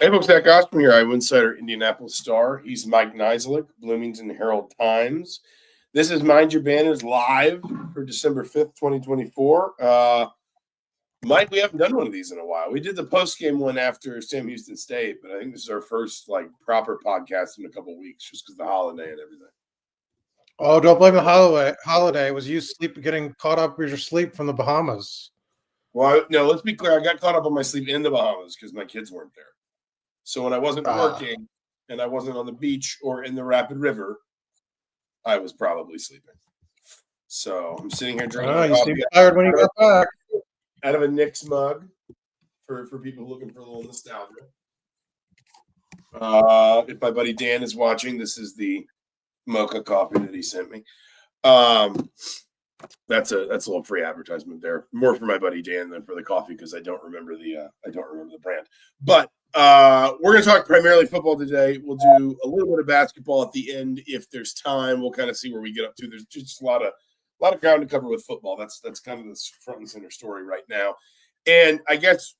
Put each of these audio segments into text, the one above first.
Hey folks, Zach Osterman here. I'm Insider Indianapolis Star. He's Mike Niziolek, Bloomington Herald Times. This is Mind Your Banners live for December 5th, 2024. Mike, we haven't done one of these in a while. We did the post-game one after Sam Houston State, but I think this is our first proper podcast in a couple of weeks just because of the holiday and everything. Oh, don't blame the holiday. It was you getting caught up with your sleep from the Bahamas. Well, no, let's be clear. I got caught up on my sleep in the Bahamas because my kids weren't there. So when I wasn't working and I wasn't on the beach or in the Rapid River, I was probably sleeping. So I'm sitting here drinking you seem tired when you got back. Out of a Knicks mug for people looking for a little nostalgia. If my buddy Dan is watching, this is the mocha coffee that he sent me. That's a little free advertisement there. More for my buddy Dan than for the coffee because I don't remember the brand. But we're going to talk primarily football today. We'll do a little bit of basketball at the end if there's time. We'll kind of see where we get up to. There's just a lot of ground to cover with football. That's kind of the front and center story right now. And I guess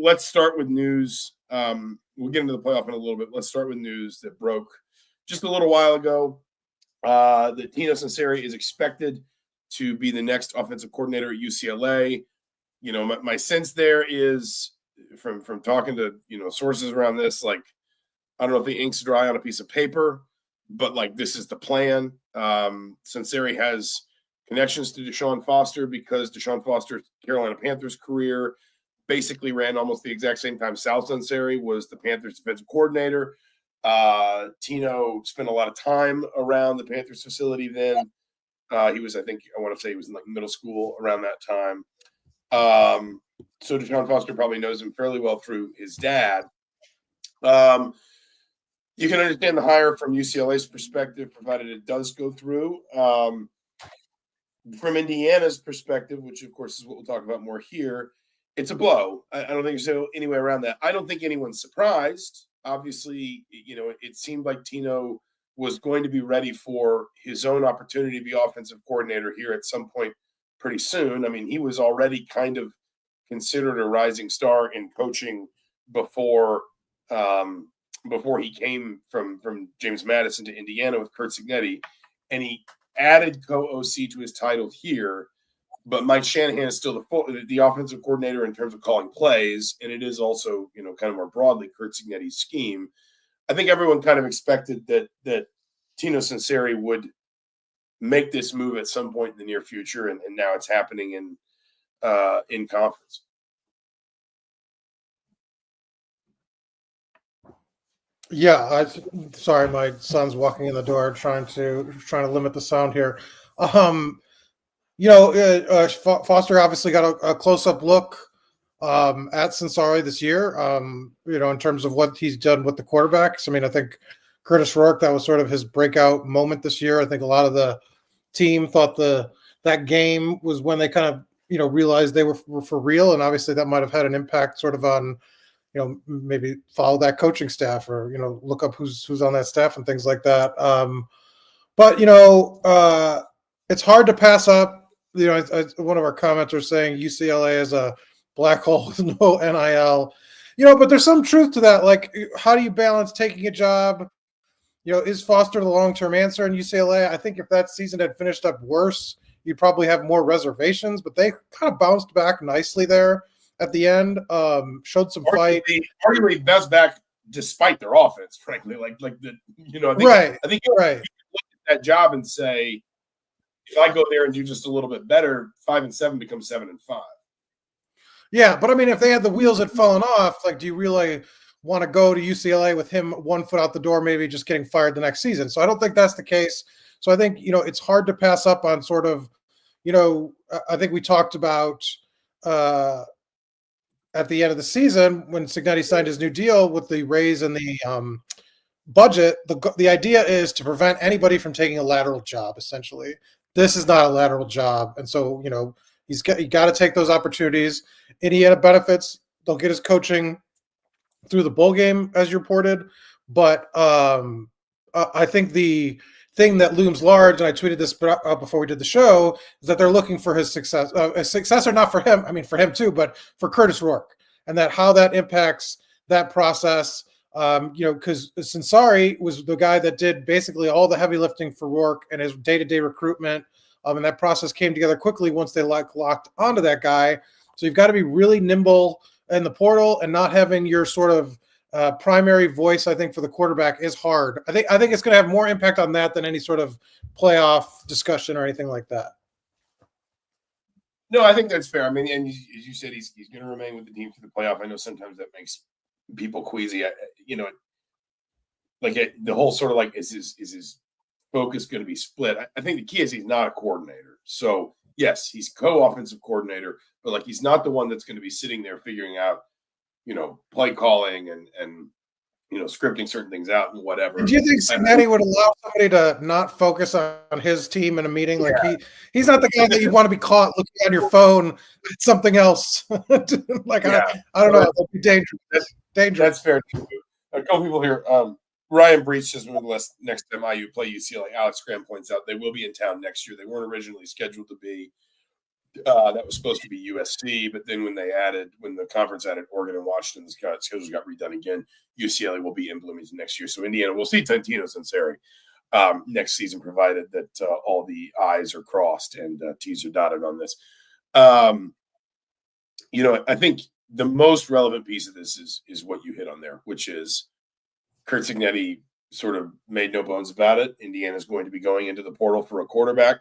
let's start with news. We'll get into the playoff in a little bit. Let's start with news that broke just a little while ago. That Tino Sunseri is expected to be the next offensive coordinator at UCLA. You know, my sense there is from talking to, sources around this, I don't know if the ink's dry on a piece of paper, but this is the plan. Sunseri has connections to Deshaun Foster because Deshaun Foster's Carolina Panthers career basically ran almost the exact same time Sal Sunseri was the Panthers defensive coordinator. Tino spent a lot of time around the Panthers facility then. He was, I want to say he was in middle school around that time. So Deshaun Foster probably knows him fairly well through his dad. You can understand the hire from UCLA's perspective, provided it does go through. From Indiana's perspective, which of course is what we'll talk about more here, it's a blow. I don't think there's any way around that. I don't think anyone's surprised. Obviously, it seemed like Tino was going to be ready for his own opportunity to be offensive coordinator here at some point pretty soon. I mean, he was already kind of considered a rising star in coaching before he came from James Madison to Indiana with Curt Cignetti, and he added co-OC to his title here. But Mike Shanahan is still the offensive coordinator in terms of calling plays, and it is also, kind of more broadly Curt Cignetti's scheme. I think everyone kind of expected that Tino Sunseri would make this move at some point in the near future, and now it's happening in conference. Yeah, sorry, my son's walking in the door, trying to limit the sound here. Foster obviously got a close-up look at Sunseri this year, in terms of what he's done with the quarterbacks. I mean, I think Curtis Rourke, that was sort of his breakout moment this year. I think a lot of the team thought that game was when they kind of, realized they were for real, and obviously that might have had an impact sort of on, maybe follow that coaching staff or, look up who's on that staff and things like that. But it's hard to pass up. One of our commenters saying UCLA is a black hole with no NIL, but there's some truth to that. How do you balance taking a job? Is Foster the long-term answer in UCLA? I think if that season had finished up worse, you'd probably have more reservations, but they kind of bounced back nicely there at the end, showed some fight. Arguably bounced back despite their offense, frankly. I think you can look at that job and say, if I go there and do just a little bit better, 5-7 becomes 7-5. Yeah, but I mean, if they had the wheels had fallen off, do you really want to go to UCLA with him 1 foot out the door, maybe just getting fired the next season? So I don't think that's the case. So I think, it's hard to pass up on sort of, I think we talked about at the end of the season when Cignetti signed his new deal with the raise and the budget, the idea is to prevent anybody from taking a lateral job, essentially. This is not a lateral job. And so, you got to take those opportunities. Indiana benefits. They'll get his coaching through the bowl game, as you reported. But I think the thing that looms large, and I tweeted this before we did the show, is that they're looking for his success, a successor, not for him. I mean, for him too, but for Curtis Rourke, and that how that impacts that process. Because Sansari was the guy that did basically all the heavy lifting for Rourke and his day-to-day recruitment. And that process came together quickly once they locked onto that guy. So you've got to be really nimble in the portal, and not having your sort of primary voice, I think, for the quarterback is hard. I think it's going to have more impact on that than any sort of playoff discussion or anything like that. No, I think that's fair. I mean, and as you said, he's going to remain with the team through the playoff. I know sometimes that makes people queasy. The whole sort of like, is his focus going to be split? I think the key is he's not a coordinator. So yes, he's co-offensive coordinator, but like he's not the one that's going to be sitting there figuring out, play calling and scripting certain things out and whatever. Do you think Cignetti would allow somebody to not focus on his team in a meeting? Like he's not the guy that you want to be caught looking on your phone at something else. I don't know. That'd be dangerous. That's fair. A couple people here. Ryan Breach says when the next time IU play UCLA. Alex Graham points out they will be in town next year. They weren't originally scheduled to be. That was supposed to be USC, but then when the conference added Oregon and Washington, the schedules got redone again. UCLA will be in Bloomington next year. So Indiana will see Tantino Sansari next season, provided that all the I's are crossed and T's are dotted on this. I think the most relevant piece of this is what you hit on there, which is Curt Cignetti sort of made no bones about it. Indiana's going to be going into the portal for a quarterback.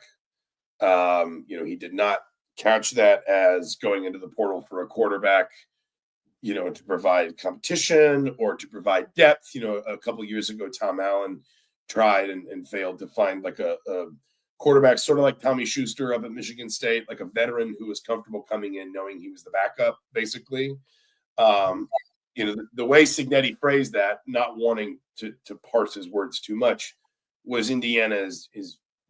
He did not couch that as going into the portal for a quarterback, to provide competition or to provide depth. A couple of years ago, Tom Allen tried and failed to find like a quarterback, sort of like Tommy Schuster up at Michigan State, like a veteran who was comfortable coming in knowing he was the backup, basically. The way Cignetti phrased that, not wanting to parse his words too much, was Indiana is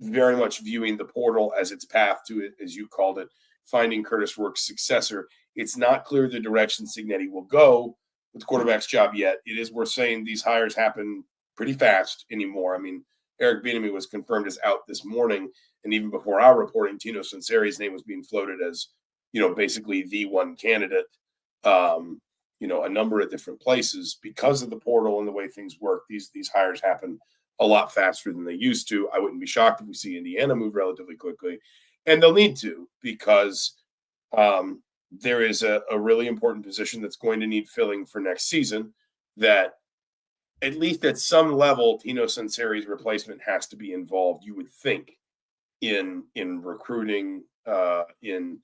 very much viewing the portal as its path to, as you called it, finding Curtis Rourke's successor. It's not clear the direction Cignetti will go with the quarterback's job yet. It is worth saying these hires happen pretty fast anymore. I mean, Eric Bieniemy was confirmed as out this morning, and even before our reporting, Tino Sansari's name was being floated as, basically the one candidate. A number of different places because of the portal and the way things work. These hires happen a lot faster than they used to. I wouldn't be shocked if we see Indiana move relatively quickly, and they'll need to because there is a really important position that's going to need filling for next season that at least at some level, Tino Sansari's replacement has to be involved, you would think, in recruiting, in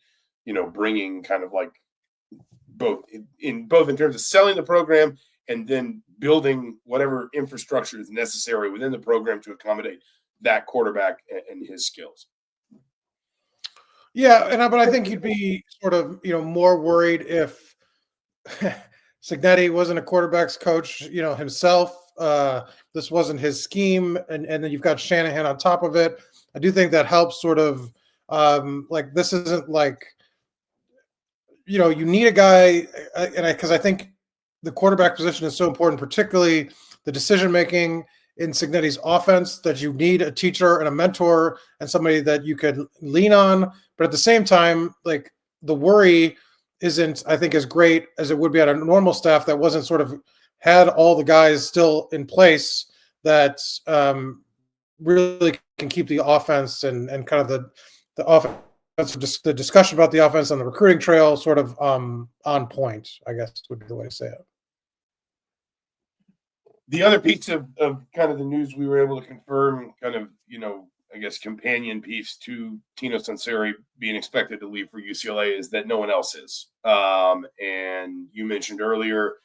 bringing kind of like both in terms of selling the program and then building whatever infrastructure is necessary within the program to accommodate that quarterback and his skills. Yeah, but I think you'd be sort of more worried if Cignetti wasn't a quarterback's coach, himself. This wasn't his scheme, and then you've got Shanahan on top of it. I do think that helps sort of this isn't like you need a guy, because I think the quarterback position is so important, particularly the decision making in Cignetti's offense, that you need a teacher and a mentor and somebody that you could lean on. But at the same time, like the worry isn't, I think, as great as it would be at a normal staff that wasn't sort of had all the guys still in place that really can keep the offense and kind of the offense. The discussion about the offense on the recruiting trail sort of on point, I guess would be the way to say it. The other piece of kind of the news we were able to confirm, kind of, I guess, companion piece to Tino Sansari being expected to leave for UCLA is that no one else is. And you mentioned earlier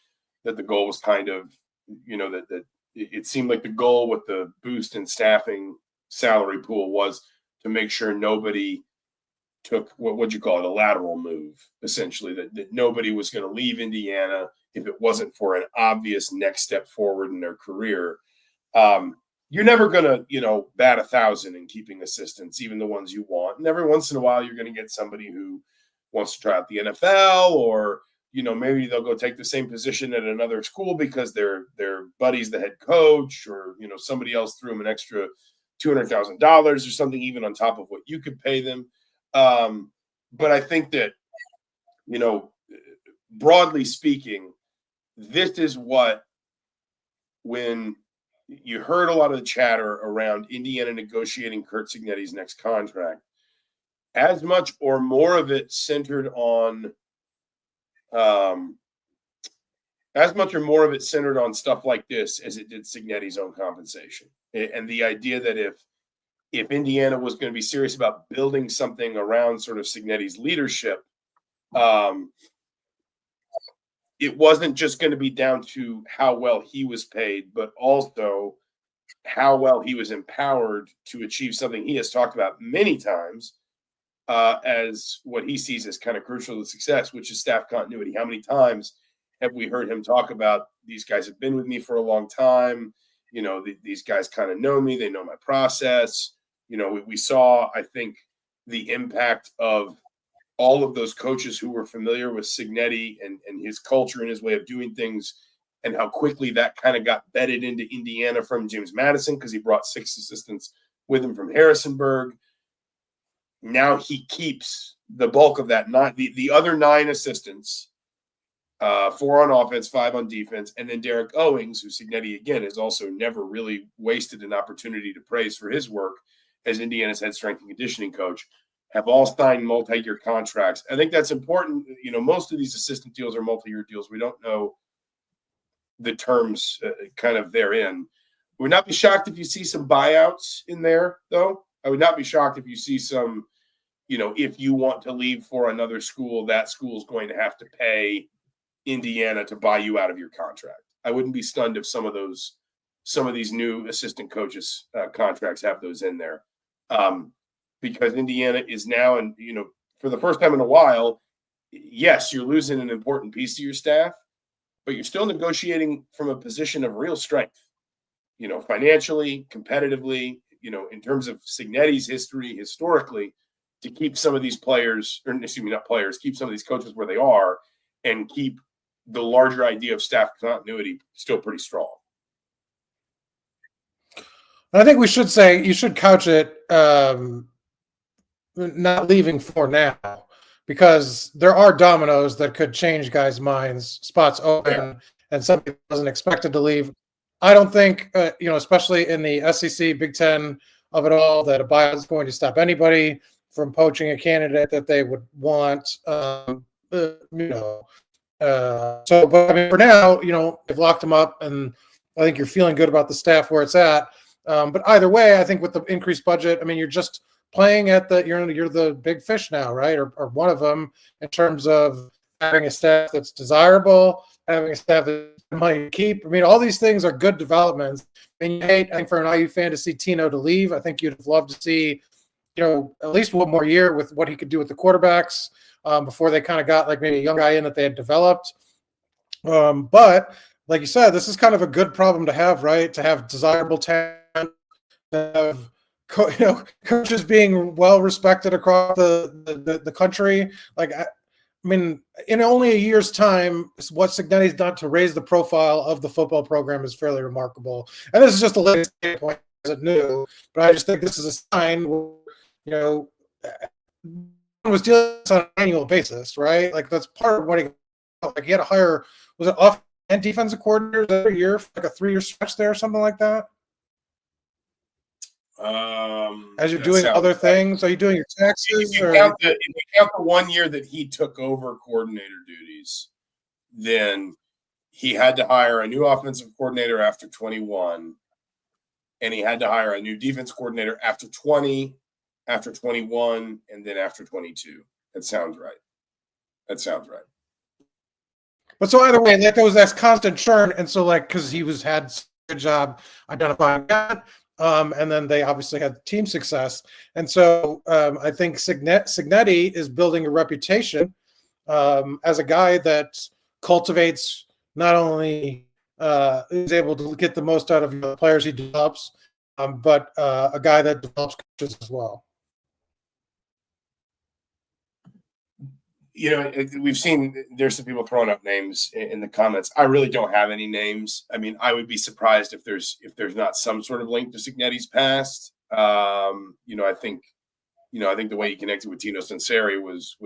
that the goal was kind of, that it seemed like the goal with the boost in staffing salary pool was to make sure nobody took what'd you call it, a lateral move, essentially, that nobody was going to leave Indiana if it wasn't for an obvious next step forward in their career. You're never going to, bat 1,000 in keeping assistants, even the ones you want. And every once in a while, you're going to get somebody who wants to try out the NFL, or, maybe they'll go take the same position at another school because their buddy's the head coach, or, somebody else threw them an extra $200,000 or something, even on top of what you could pay them. But I think that, broadly speaking, this is what, when you heard a lot of the chatter around Indiana negotiating Curt Cignetti's next contract, as much or more of it centered on stuff like this as it did Cignetti's own compensation. And the idea that if Indiana was going to be serious about building something around sort of Cignetti's leadership, it wasn't just going to be down to how well he was paid, but also how well he was empowered to achieve something he has talked about many times as what he sees as kind of crucial to success, which is staff continuity. How many times have we heard him talk about, these guys have been with me for a long time, these guys kind of know me, they know my process. We saw, I think, the impact of all of those coaches who were familiar with Cignetti and his culture and his way of doing things, and how quickly that kind of got bedded into Indiana from James Madison, because he brought 6 assistants with him from Harrisonburg. Now he keeps the bulk of that. The other 9 assistants, 4 on offense, 5 on defense, and then Derek Owings, who Cignetti, again, has also never really wasted an opportunity to praise for his work as Indiana's head strength and conditioning coach, have all signed multi-year contracts. I think that's important. Most of these assistant deals are multi-year deals. We don't know the terms kind of therein. I would not be shocked if you see some buyouts in there, though. I would not be shocked if you see some, if you want to leave for another school, that school is going to have to pay Indiana to buy you out of your contract. I wouldn't be stunned if some of these new assistant coaches contracts have those in there. Because Indiana is now, and for the first time in a while, yes, you're losing an important piece to your staff, but you're still negotiating from a position of real strength, financially, competitively, in terms of Cignetti's history historically, to keep some of these players, or excuse me, not players, keep some of these coaches where they are, and keep the larger idea of staff continuity still pretty strong. I think we should say, you should couch it not leaving for now, because there are dominoes that could change guys' minds, spots open, and somebody wasn't expected to leave. I don't think, especially in the SEC, Big Ten of it all, that a buyout is going to stop anybody from poaching a candidate that they would want. But I mean, for now, they've locked him up, and I think you're feeling good about the staff where it's at. But either way, I think with the increased budget, I mean, you're just playing at you're the big fish now, right? Or one of them, in terms of having a staff that's desirable, having a staff that money to keep. I mean, all these things are good developments. And you hate, I think, for an IU fan to see Tino to leave. I think you'd have loved to see, at least one more year with what he could do with the quarterbacks before they kind of got like maybe a young guy in that they had developed. But like you said, this is kind of a good problem to have, right? To have desirable talent, to have coaches being well respected across the country. Like, I mean, in only a year's time, what Cignetti's done to raise the profile of the football program is fairly remarkable. And this is just the latest data point, isn't new, but I just think this is a sign where, was dealing on an annual basis, right? Like, that's part of what he had to hire. Was it off and defensive coordinators every year for like a 3-year stretch there or something like that? As you're doing other things, are you doing your taxes? If you count the 1 year that he took over coordinator duties, then he had to hire a new offensive coordinator after 21, and he had to hire a new defense coordinator after 20, after 21, and then after 22. That sounds right. But so either way, that's constant churn, and so because he had a good job identifying that. And then they obviously had team success. And so I think Cignetti is building a reputation as a guy that cultivates, not only is able to get the most out of the players he develops, but a guy that develops coaches as well. We've seen there's some people throwing up names in the comments. I really don't have any names. I mean, I would be surprised if there's not some sort of link to Cignetti's past. I think the way he connected with Tino Sunseri was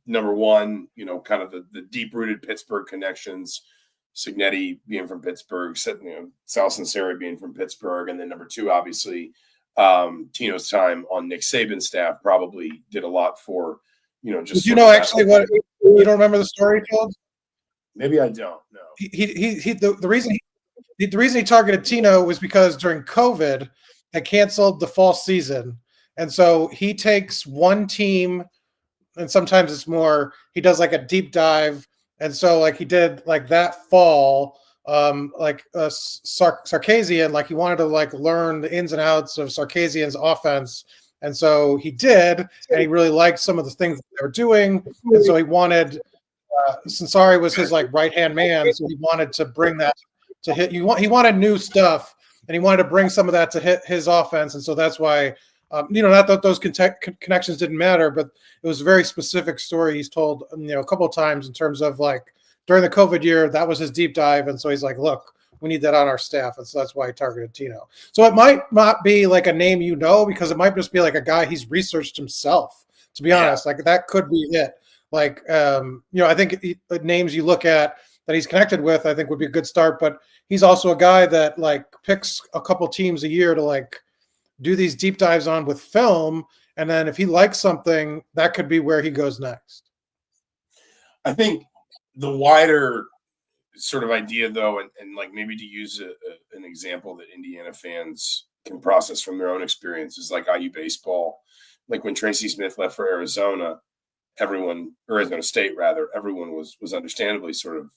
number one, kind of the deep-rooted Pittsburgh connections, Cignetti being from Pittsburgh, Sal Sunseri being from Pittsburgh, and then number two, obviously, Tino's time on Nick Saban's staff probably did a lot for, just. Did actually what you don't remember the story he told? Maybe I don't know. The reason he targeted Tino was because during COVID they canceled the fall season, and so he takes one team, and sometimes it's more. He does like a deep dive, and so like he did like that fall, Sarkisian, like he wanted to like learn the ins and outs of Sarkisian's offense, and so he did, and he really liked some of the things that they were doing, and so he wanted. Sunseri was his like right hand man, so he wanted to bring that to hit. He wanted new stuff, and he wanted to bring some of that to hit his offense, and so that's why. Not that those connections didn't matter, but it was a very specific story he's told, a couple of times in terms of like during the COVID year, that was his deep dive. And so he's like, look, we need that on our staff. And so that's why he targeted Tino. So it might not be like a name, because it might just be like a guy he's researched himself, to be honest. Like that could be it. Like, I think names you look at that he's connected with, I think would be a good start. But he's also a guy that like picks a couple teams a year to like, do these deep dives on with film, and then if he likes something, that could be where he goes next. I think the wider sort of idea, though, and like maybe to use an example that Indiana fans can process from their own experiences, like IU baseball, like when Tracy Smith left for Arizona, Arizona State rather, everyone was understandably sort of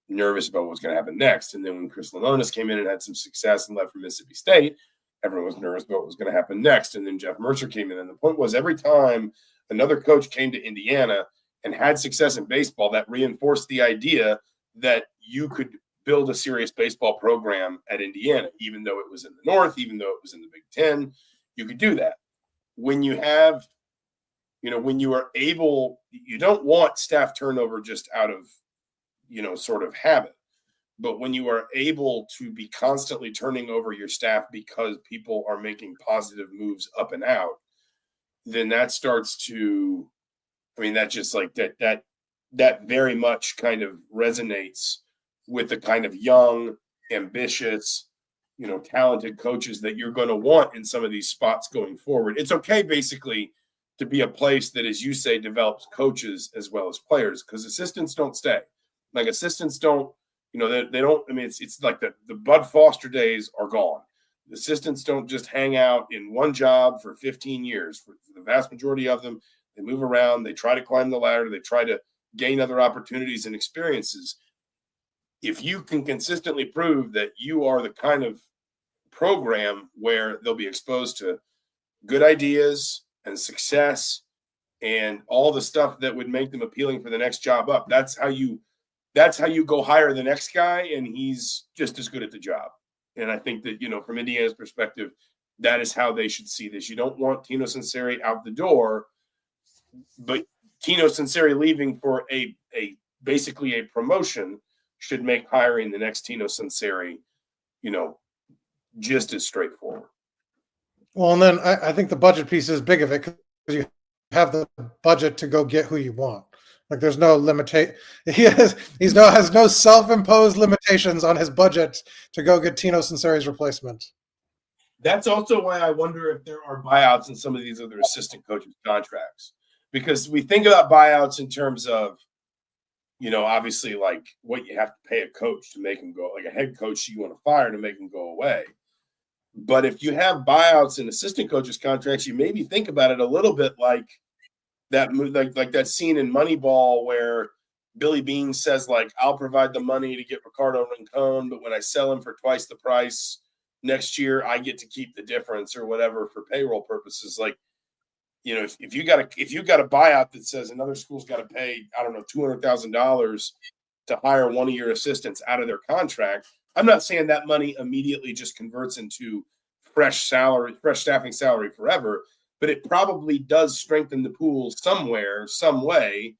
nervous about what was going to happen next, and then when Chris Lemonis came in and had some success and left for Mississippi State, everyone was nervous about what was going to happen next. And then Jeff Mercer came in. And the point was every time another coach came to Indiana and had success in baseball, that reinforced the idea that you could build a serious baseball program at Indiana, even though it was in the North, even though it was in the Big Ten, you could do that. When you have, when you are able, you don't want staff turnover just out of, sort of habit. But when you are able to be constantly turning over your staff because people are making positive moves up and out, then that starts to, that just like that very much kind of resonates with the kind of young, ambitious, talented coaches that you're going to want in some of these spots going forward. It's okay basically to be a place that, as you say, develops coaches as well as players, because assistants don't stay. Like assistants don't, they don't, it's like the Bud Foster days are gone. The assistants don't just hang out in one job for 15 years. For the vast majority of them, they move around, they try to climb the ladder, they try to gain other opportunities and experiences. If you can consistently prove that you are the kind of program where they'll be exposed to good ideas and success and all the stuff that would make them appealing for the next job up, that's how you go hire the next guy, and he's just as good at the job. And I think that, from Indiana's perspective, that is how they should see this. You don't want Tino Sunseri out the door, but Tino Sunseri leaving for basically a promotion should make hiring the next Tino Sunseri, just as straightforward. Well, and then I think the budget piece is big of it, because you have the budget to go get who you want. Like there's no limitation. He has no self-imposed limitations on his budget to go get Tino Sunseri's replacement. That's also why I wonder if there are buyouts in some of these other assistant coaches' contracts, because we think about buyouts in terms of, obviously like what you have to pay a coach to make him go, like a head coach you want to fire to make him go away. But if you have buyouts in assistant coaches' contracts, you maybe think about it a little bit like that, like that scene in Moneyball where Billy Beane says, like, I'll provide the money to get Ricardo Rincon, but when I sell him for twice the price next year, I get to keep the difference or whatever for payroll purposes. Like, if you got a buyout that says another school's got to pay, I don't know, $200,000 to hire one of your assistants out of their contract, I'm not saying that money immediately just converts into fresh staffing salary forever, but it probably does strengthen the pool somewhere, some way,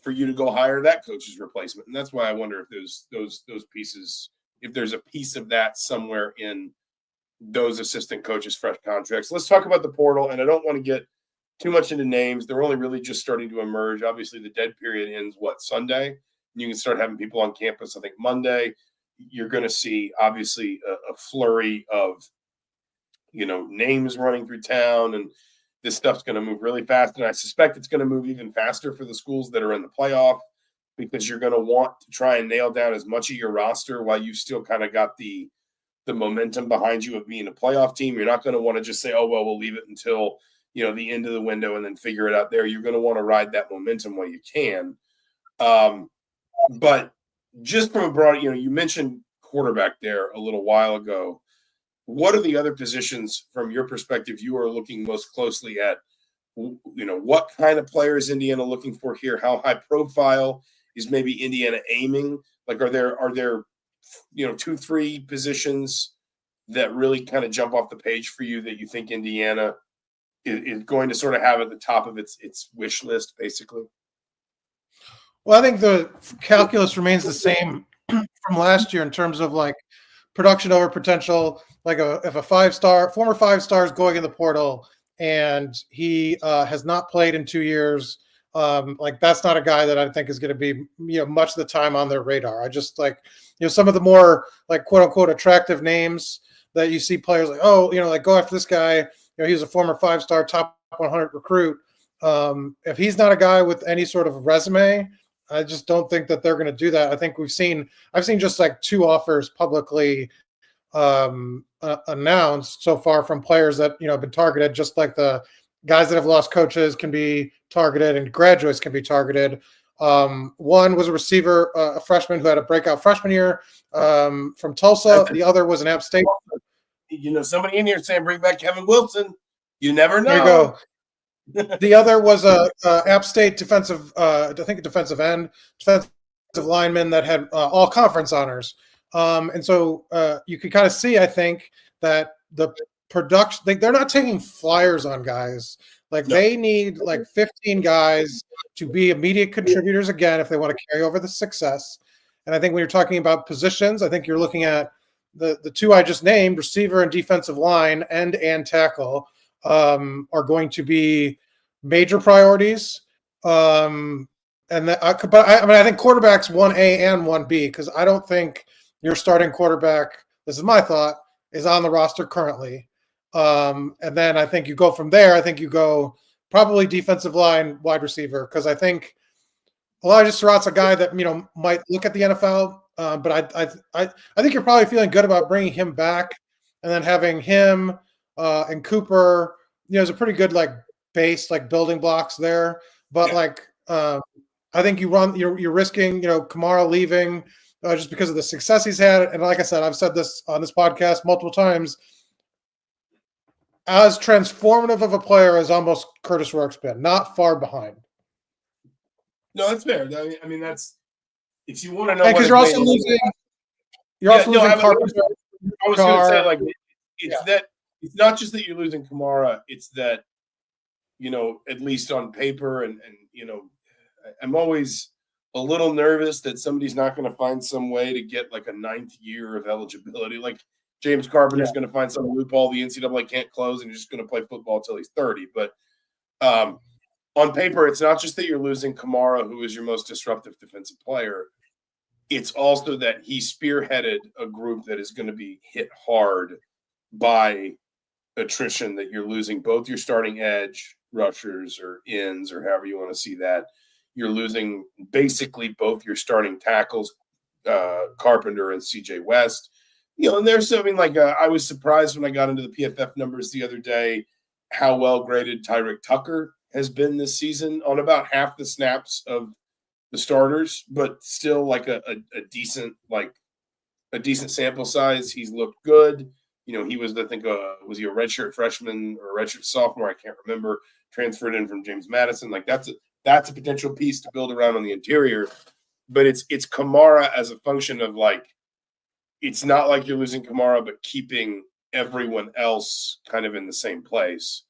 for you to go hire that coach's replacement. And that's why I wonder if those pieces, if there's a piece of that somewhere in those assistant coaches' fresh contracts. Let's talk about the portal, and I don't want to get too much into names. They're only really just starting to emerge. Obviously, the dead period ends, Sunday? You can start having people on campus, I think, Monday. You're going to see, obviously, a flurry of, names running through town, and this stuff's going to move really fast. And I suspect it's going to move even faster for the schools that are in the playoff, because you're going to want to try and nail down as much of your roster while you still kind of got the momentum behind you of being a playoff team. You're not going to want to just say, oh, well, we'll leave it until, the end of the window and then figure it out there. You're going to want to ride that momentum while you can. But just from a broad, you mentioned quarterback there a little while ago. What are the other positions from your perspective you are looking most closely at? What kind of player is Indiana looking for here? How high profile is maybe Indiana aiming? Like, are there 2-3 positions that really kind of jump off the page for you that you think Indiana is going to sort of have at the top of its wish list, basically? Well, I think the calculus remains the same from last year in terms of like production over potential. Like if a former 5-star is going in the portal and he has not played in 2 years, like that's not a guy that I think is going to be much of the time on their radar. I just like some of the more like quote unquote attractive names that you see players like, oh, like go after this guy. He was a former 5-star top 100 recruit. If he's not a guy with any sort of resume, I just don't think that they're going to do that. I think I've seen just like 2 offers publicly announced so far from players that have been targeted, just like the guys that have lost coaches can be targeted and graduates can be targeted. One was a receiver, a freshman who had a breakout freshman year from Tulsa. The other was an App State. Somebody in here saying bring back Kevin Wilson. You never know. There you go. The other was a App State defensive end, defensive lineman that had all conference honors. And so you could kind of see, I think, that the production, they're not taking flyers on guys. Like they need like 15 guys to be immediate contributors again if they want to carry over the success. And I think when you're talking about positions, I think you're looking at the 2 I just named, receiver and defensive line, end and tackle, are going to be major priorities. And I think quarterback's 1A and 1B, because I don't think your starting quarterback, this is my thought, is on the roster currently. And then I think you go from there. I think you go probably defensive line, wide receiver, because I think Elijah Surratt's a guy that might look at the NFL, but I think you're probably feeling good about bringing him back, and then having him and Cooper. There's a pretty good like base, like building blocks there. But I think you're risking Kamara leaving just because of the success he's had. And like I said, I've said this on this podcast multiple times. As transformative of a player as almost Curtis Rourke's been, not far behind. No, that's fair. I mean, that's if you want to know. Because you're also losing. You're also losing Carpenter. I was going to say, like, that it's not just that you're losing Kamara; it's that at least on paper, and I'm always a little nervous that somebody's not going to find some way to get like a 9th year of eligibility. Like James Carpenter's going to find some loophole the NCAA can't close, and he's just going to play football until he's 30. But on paper, it's not just that you're losing Kamara, who is your most disruptive defensive player. It's also that he spearheaded a group that is going to be hit hard by attrition, that you're losing both your starting edge rushers or ends or however you want to see that. You're losing basically both your starting tackles, Carpenter and CJ West. And there's something like I was surprised when I got into the PFF numbers the other day how well graded Tyrick Tucker has been this season on about half the snaps of the starters, but still like a decent sample size. He's looked good. He was, I think, was he a redshirt freshman or a redshirt sophomore? I can't remember. Transferred in from James Madison. Like that's a potential piece to build around on the interior. But it's Kamara as a function of like, it's not like you're losing Kamara, but keeping everyone else kind of in the same place.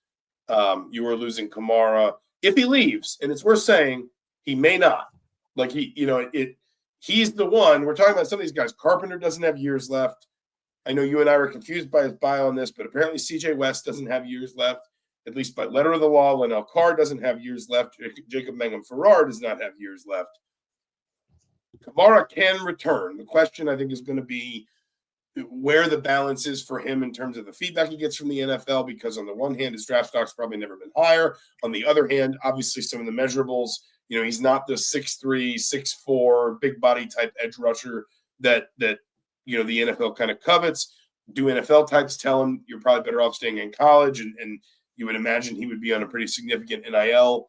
You are losing Kamara if he leaves, and it's worth saying he may not. Like he's the one. We're talking about some of these guys. Carpenter doesn't have years left. I know you and I were confused by his bio on this, but apparently CJ West doesn't have years left. at least by letter of the law. Linnell Carr doesn't have years left. Jacob Mangum-Farrar does not have years left. Kamara can return. The question, I think, is going to be where the balance is for him in terms of the feedback he gets from the NFL, because on the one hand, his draft stock's probably never been higher. On the other hand, obviously some of the measurables, he's not the 6'3", 6'4", big body type edge rusher that the NFL kind of covets. Do NFL types tell him you're probably better off staying in college? And you would imagine he would be on a pretty significant NIL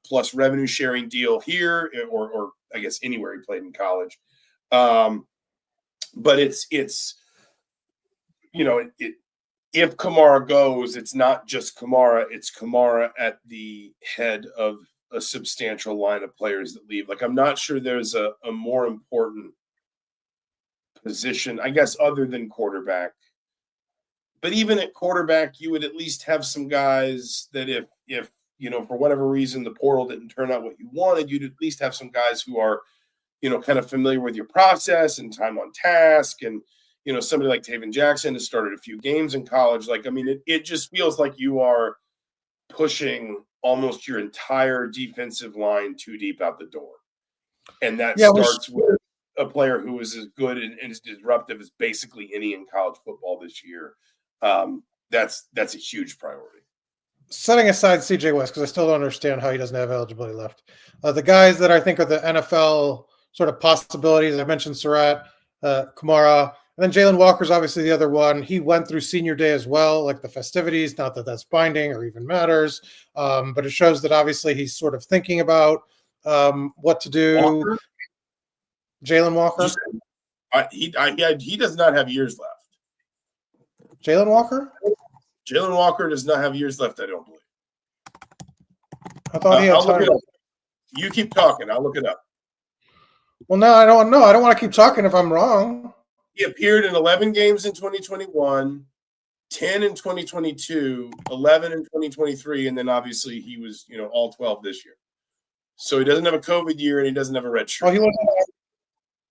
plus revenue sharing deal here, or I guess anywhere he played in college. But if Kamara goes, it's not just Kamara, it's Kamara at the head of a substantial line of players that leave. Like, I'm not sure there's a more important position, I guess, other than quarterback. But even at quarterback, you would at least have some guys that if for whatever reason the portal didn't turn out what you wanted, you'd at least have some guys who are, kind of familiar with your process and time on task. And, somebody like Taven Jackson has started a few games in college. Like, I mean, it just feels like you are pushing almost your entire defensive line too deep out the door. And that starts with a player who is as good and as disruptive as basically any in college football this year. That's a huge priority. Setting aside CJ West, because I still don't understand how he doesn't have eligibility left. The guys that I think are the NFL sort of possibilities, I mentioned Surratt, Kamara, and then Jalen Walker's obviously the other one. He went through senior day as well, like the festivities, not that that's binding or even matters, but it shows that obviously he's sort of thinking about what to do. Walker? Jalen Walker? He does not have years left. Jalen Walker? Jalen Walker does not have years left, I don't believe. I thought he had time. You keep talking. I'll look it up. Well, no, I don't know. I don't want to keep talking if I'm wrong. He appeared in 11 games in 2021, 10 in 2022, 11 in 2023, and then obviously he was, all 12 this year. So he doesn't have a COVID year and he doesn't have a red shirt. Oh, he wasn't.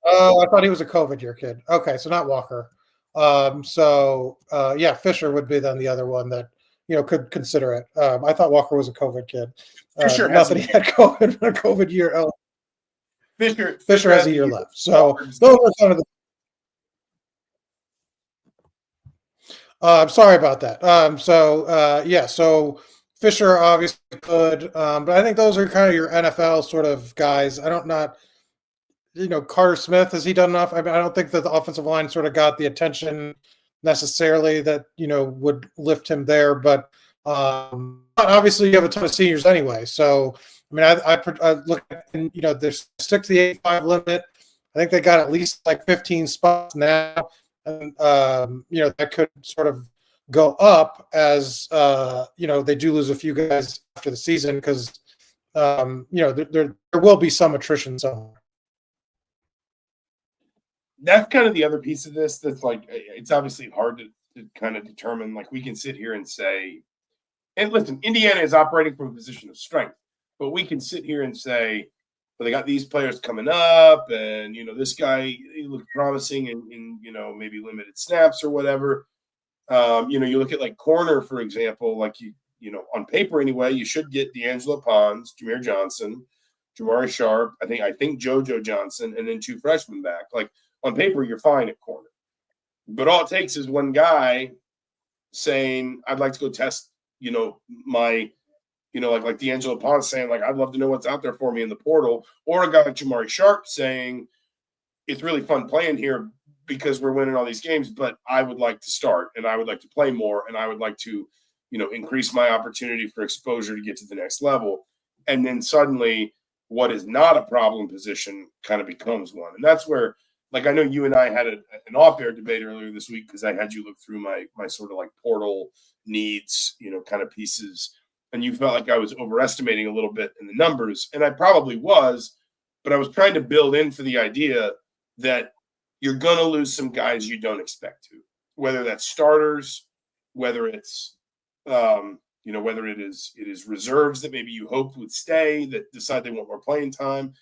Oh, I thought he was a COVID year kid. Okay, so not Walker. Fisher would be then the other one that could consider it. I thought Walker was a COVID kid. Fisher not that he had COVID, but a COVID year. Oh, Fisher has a year left. So those are some of the. I'm sorry about that. So Fisher obviously could, but I think those are kind of your NFL sort of guys. Carter Smith, has he done enough? I mean, I don't think that the offensive line sort of got the attention necessarily that, would lift him there, but obviously you have a ton of seniors anyway. So, I mean, I look at, they stick to the 85 limit. I think they got at least like 15 spots now. And, that could sort of go up as, they do lose a few guys after the season because, there will be some attrition somewhere. That's kind of the other piece of this that's like, it's obviously hard to kind of determine. Like, we can sit here and say, and listen, Indiana is operating from a position of strength, but we can sit here and say, well, they got these players coming up and, this guy, he looked promising in maybe limited snaps or whatever. You look at like corner, for example, like on paper anyway, you should get D'Angelo Pons, Jameer Johnson, Jamari Sharp, I think JoJo Johnson, and then 2 freshmen back. Like, on paper, you're fine at corner. But all it takes is one guy saying, I'd like to go test, my, like D'Angelo Pons saying, like, I'd love to know what's out there for me in the portal. Or a guy like Jamari Sharp saying, it's really fun playing here because we're winning all these games, but I would like to start and I would like to play more and I would like to, increase my opportunity for exposure to get to the next level. And then suddenly what is not a problem position kind of becomes one. And that's where, like, I know you and I had an off-air debate earlier this week because I had you look through my sort of like portal needs, kind of pieces. And you felt like I was overestimating a little bit in the numbers. And I probably was, but I was trying to build in for the idea that you're going to lose some guys you don't expect to, whether that's starters, whether it's, whether it is reserves that maybe you hoped would stay that decide they want more playing time.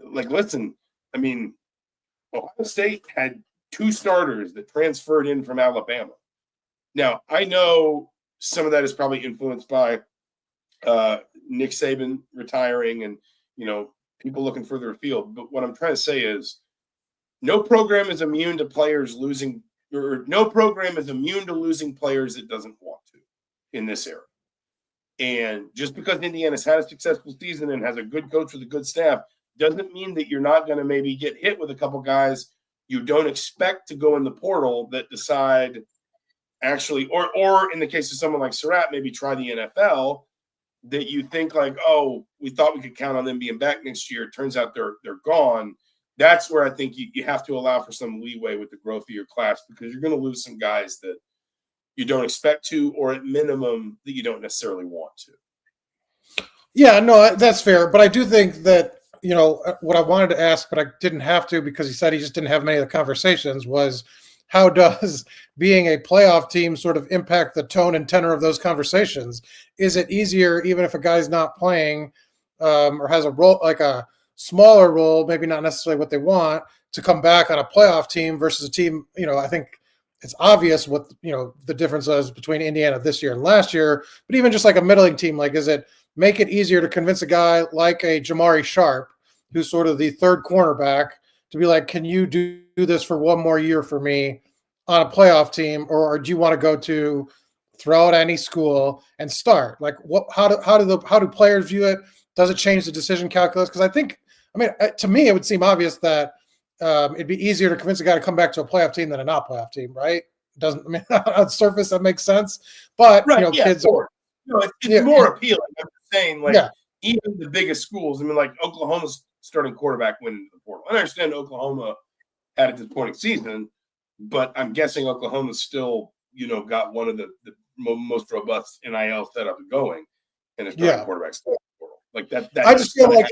Like, listen, I mean, Ohio State had 2 starters that transferred in from Alabama. Now, I know some of that is probably influenced by Nick Saban retiring and, people looking further afield. But what I'm trying to say is no program is immune to players losing, or no program is immune to losing players it doesn't want to in this era. And just because Indiana's had a successful season and has a good coach with a good staff doesn't mean that you're not going to maybe get hit with a couple guys you don't expect to go in the portal that decide actually, or in the case of someone like Surratt, maybe try the NFL, that you think like, oh, we thought we could count on them being back next year. It turns out they're gone. That's where I think you have to allow for some leeway with the growth of your class, because you're going to lose some guys that you don't expect to, or at minimum that you don't necessarily want to. Yeah, no, that's fair. But I do think that, what I wanted to ask, but I didn't have to because he said he just didn't have many of the conversations, was how does being a playoff team sort of impact the tone and tenor of those conversations? Is it easier, even if a guy's not playing or has a role, like a smaller role, maybe not necessarily what they want, to come back on a playoff team versus a team, I think it's obvious what, the difference is between Indiana this year and last year, but even just like a middling team, like, is it make it easier to convince a guy like a Jamari Sharp, who's sort of the third cornerback, to be like, can you do this for one more year for me on a playoff team, or do you want to go to throw out any school and start? Like, how do players view it? Does it change the decision calculus? Because to me, it would seem obvious that it'd be easier to convince a guy to come back to a playoff team than a not playoff team, right? Doesn't, on the surface that makes sense, but right, kids are. It's more appealing. I'm saying, like, even the biggest schools. Like Oklahoma's starting quarterback went into the portal. I understand Oklahoma had a disappointing season, but I'm guessing Oklahoma's still, got one of the most robust NIL setup going, and it's starting quarterback starting portal. Like that. I just feel like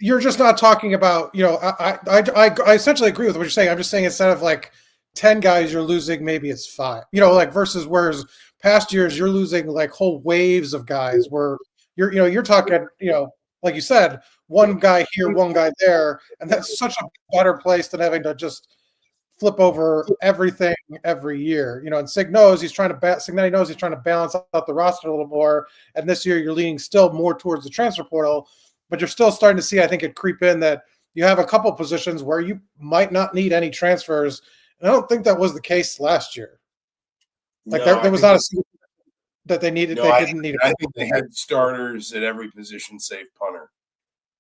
you're just not talking about. I essentially agree with what you're saying. I'm just saying instead of like 10 guys you're losing, maybe it's 5. Like versus whereas past years you're losing like whole waves of guys where you're talking, like you said, one guy here, one guy there, and that's such a better place than having to just flip over everything every year. And Cignetti knows he's trying to balance out the roster a little more, and this year you're leaning still more towards the transfer portal, but you're still starting to see, I think, it creep in that you have a couple positions where you might not need any transfers. And I don't think that was the case last year. Like there was not a single that they needed. They didn't need. I think they had starters at every position save punter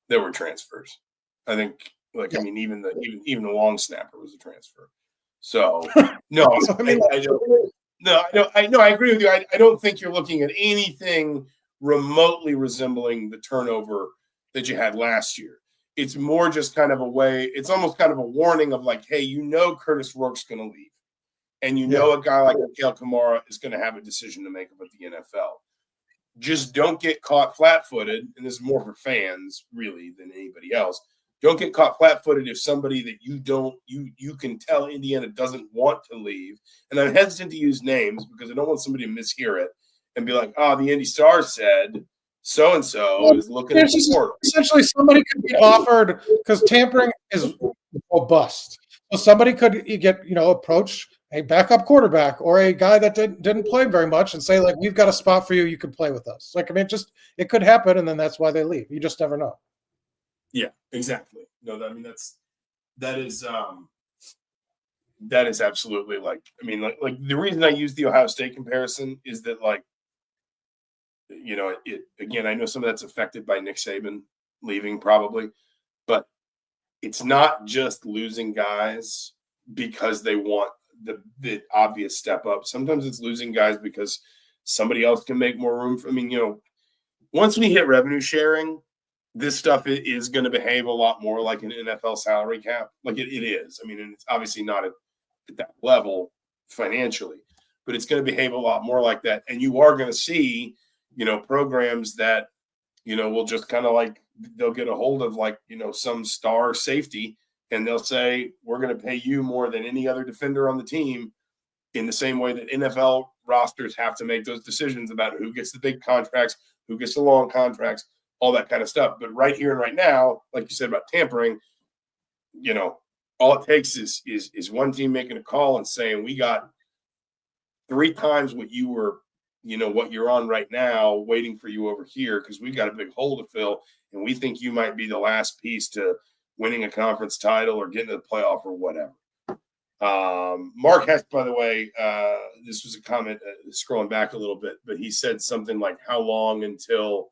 that were transfers. I think, even the long snapper was a transfer. So no, so, I agree with you. I don't think you're looking at anything remotely resembling the turnover that you had last year. It's more just kind of a way. It's almost kind of a warning of like, hey, Curtis Rourke's going to leave. And a guy like Mikhail Kamara is going to have a decision to make about the NFL. Just don't get caught flat-footed, and this is more for fans, really, than anybody else. Don't get caught flat-footed if somebody that you can tell Indiana doesn't want to leave. And I'm hesitant to use names because I don't want somebody to mishear it and be like, oh, the Indy Star said so-and-so is looking at the portal. Essentially, somebody could be offered, because tampering is robust. So somebody could get, approach a backup quarterback or a guy that didn't play very much and say, like, we've got a spot for you. You can play with us. Like, it could happen, and then that's why they leave. You just never know. Yeah, exactly. No, that is absolutely like the reason I use the Ohio State comparison is that, like, again, I know some of that's affected by Nick Saban leaving probably, but it's not just losing guys because they want the obvious step up. Sometimes it's losing guys because somebody else can make more room for, once we hit revenue sharing, this stuff is going to behave a lot more like an NFL salary cap. Like it is. And it's obviously not at that level financially, but it's going to behave a lot more like that. And you are going to see, programs that, will just kind of like, they'll get a hold of like, some star safety, and they'll say, we're going to pay you more than any other defender on the team, in the same way that NFL rosters have to make those decisions about who gets the big contracts, who gets the long contracts, all that kind of stuff. But right here and right now, like you said about tampering, all it takes is one team making a call and saying, we got 3 times what you were what you're on right now waiting for you over here because we've got a big hole to fill, and we think you might be the last piece to winning a conference title or getting to the playoff or whatever. Mark Hess, by the way, this was a comment scrolling back a little bit, but he said something like, how long until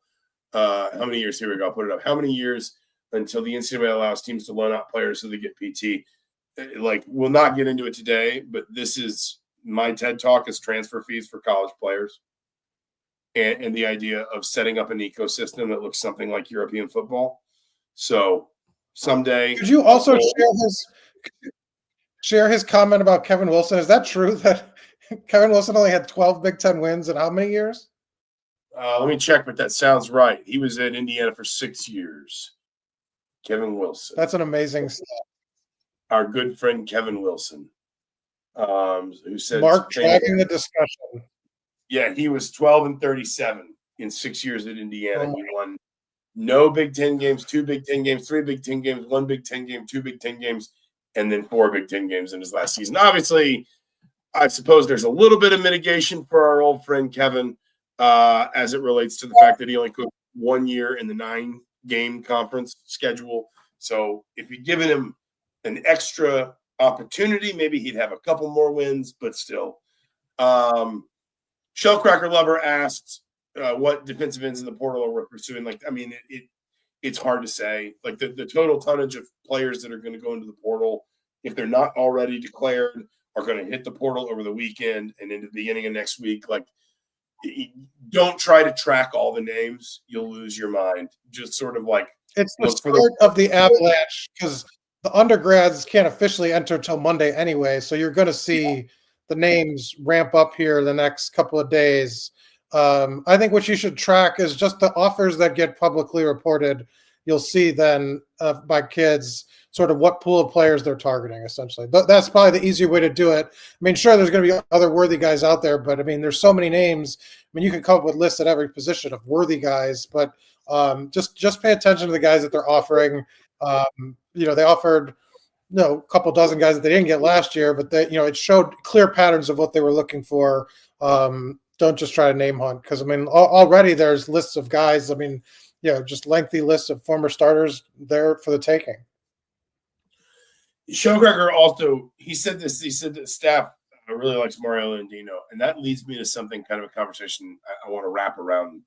how many years? Here we go. I'll put it up. How many years until the NCAA allows teams to loan out players so they get PT? Like, we'll not get into it today, but this is my TED Talk is transfer fees for college players and the idea of setting up an ecosystem that looks something like European football. So someday. Could you also share his comment about Kevin Wilson? Is that true that Kevin Wilson only had 12 Big Ten wins in how many years? Let me check, but that sounds right. He was at Indiana for 6 years. Kevin Wilson. That's an amazing stat. Our good friend Kevin Wilson, who said Mark driving the discussion. Yeah, he was 12-37 in 6 years at Indiana. He won no Big Ten games, 2 Big Ten games, 3 Big Ten games, 1 Big Ten game, 2 Big Ten games, and then 4 Big Ten games in his last season. Obviously, I suppose there's a little bit of mitigation for our old friend Kevin as it relates to the fact that he only coached 1 year in the 9-game conference schedule. So if you'd given him an extra opportunity, maybe he'd have a couple more wins, but still. Shellcracker Lover asked what defensive ends in the portal are we pursuing. Like, I mean, it's hard to say. Like the total tonnage of players that are going to go into the portal, if they're not already declared, are going to hit the portal over the weekend and into the beginning of next week. Like, don't try to track all the names. You'll lose your mind. Just sort of like it's the start of the avalanche because the undergrads can't officially enter till Monday anyway. So you're going to see the names ramp up here the next couple of days. I think what you should track is just the offers that get publicly reported. You'll see then by kids sort of what pool of players they're targeting, essentially. That's probably the easier way to do it. I mean, sure, there's going to be other worthy guys out there, but I mean, there's so many names. I mean, you can come up with lists at every position of worthy guys, but just pay attention to the guys that they're offering. They offered a couple dozen guys that they didn't get last year, but it showed clear patterns of what they were looking for. Don't just try to name hunt because I mean already there's lists of guys. I mean, just lengthy lists of former starters there for the taking. Showcracker also he said that staff really likes Mario Landino, and that leads me to something kind of a conversation I want to wrap around.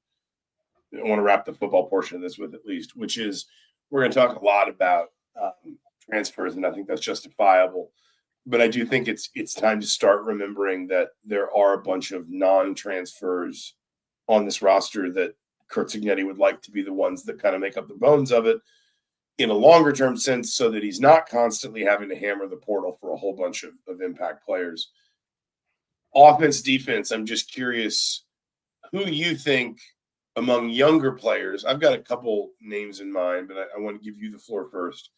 I want to wrap the football portion of this with at least, which is we're going to talk a lot about transfers, and I think that's justifiable. But I do think it's time to start remembering that there are a bunch of non-transfers on this roster that Curt Cignetti would like to be the ones that kind of make up the bones of it in a longer-term sense so that he's not constantly having to hammer the portal for a whole bunch of impact players. Offense, defense, I'm just curious who you think among younger players, I've got a couple names in mind, but I want to give you the floor first.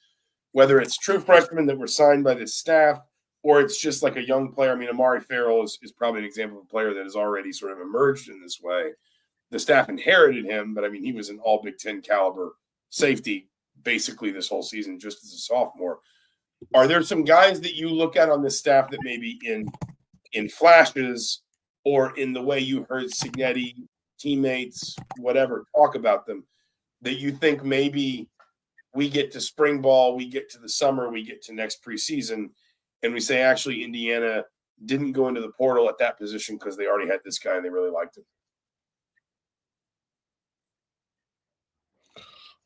Whether it's true freshmen that were signed by this staff or it's just like a young player. I mean, Amari Farrell is probably an example of a player that has already sort of emerged in this way. The staff inherited him, but I mean, he was an all Big Ten caliber safety basically this whole season just as a sophomore. Are there some guys that you look at on this staff that maybe in flashes or in the way you heard Cignetti, teammates, whatever, talk about them, that you think maybe we get to spring ball, we get to the summer, we get to next preseason, and we say, actually, Indiana didn't go into the portal at that position because they already had this guy and they really liked him?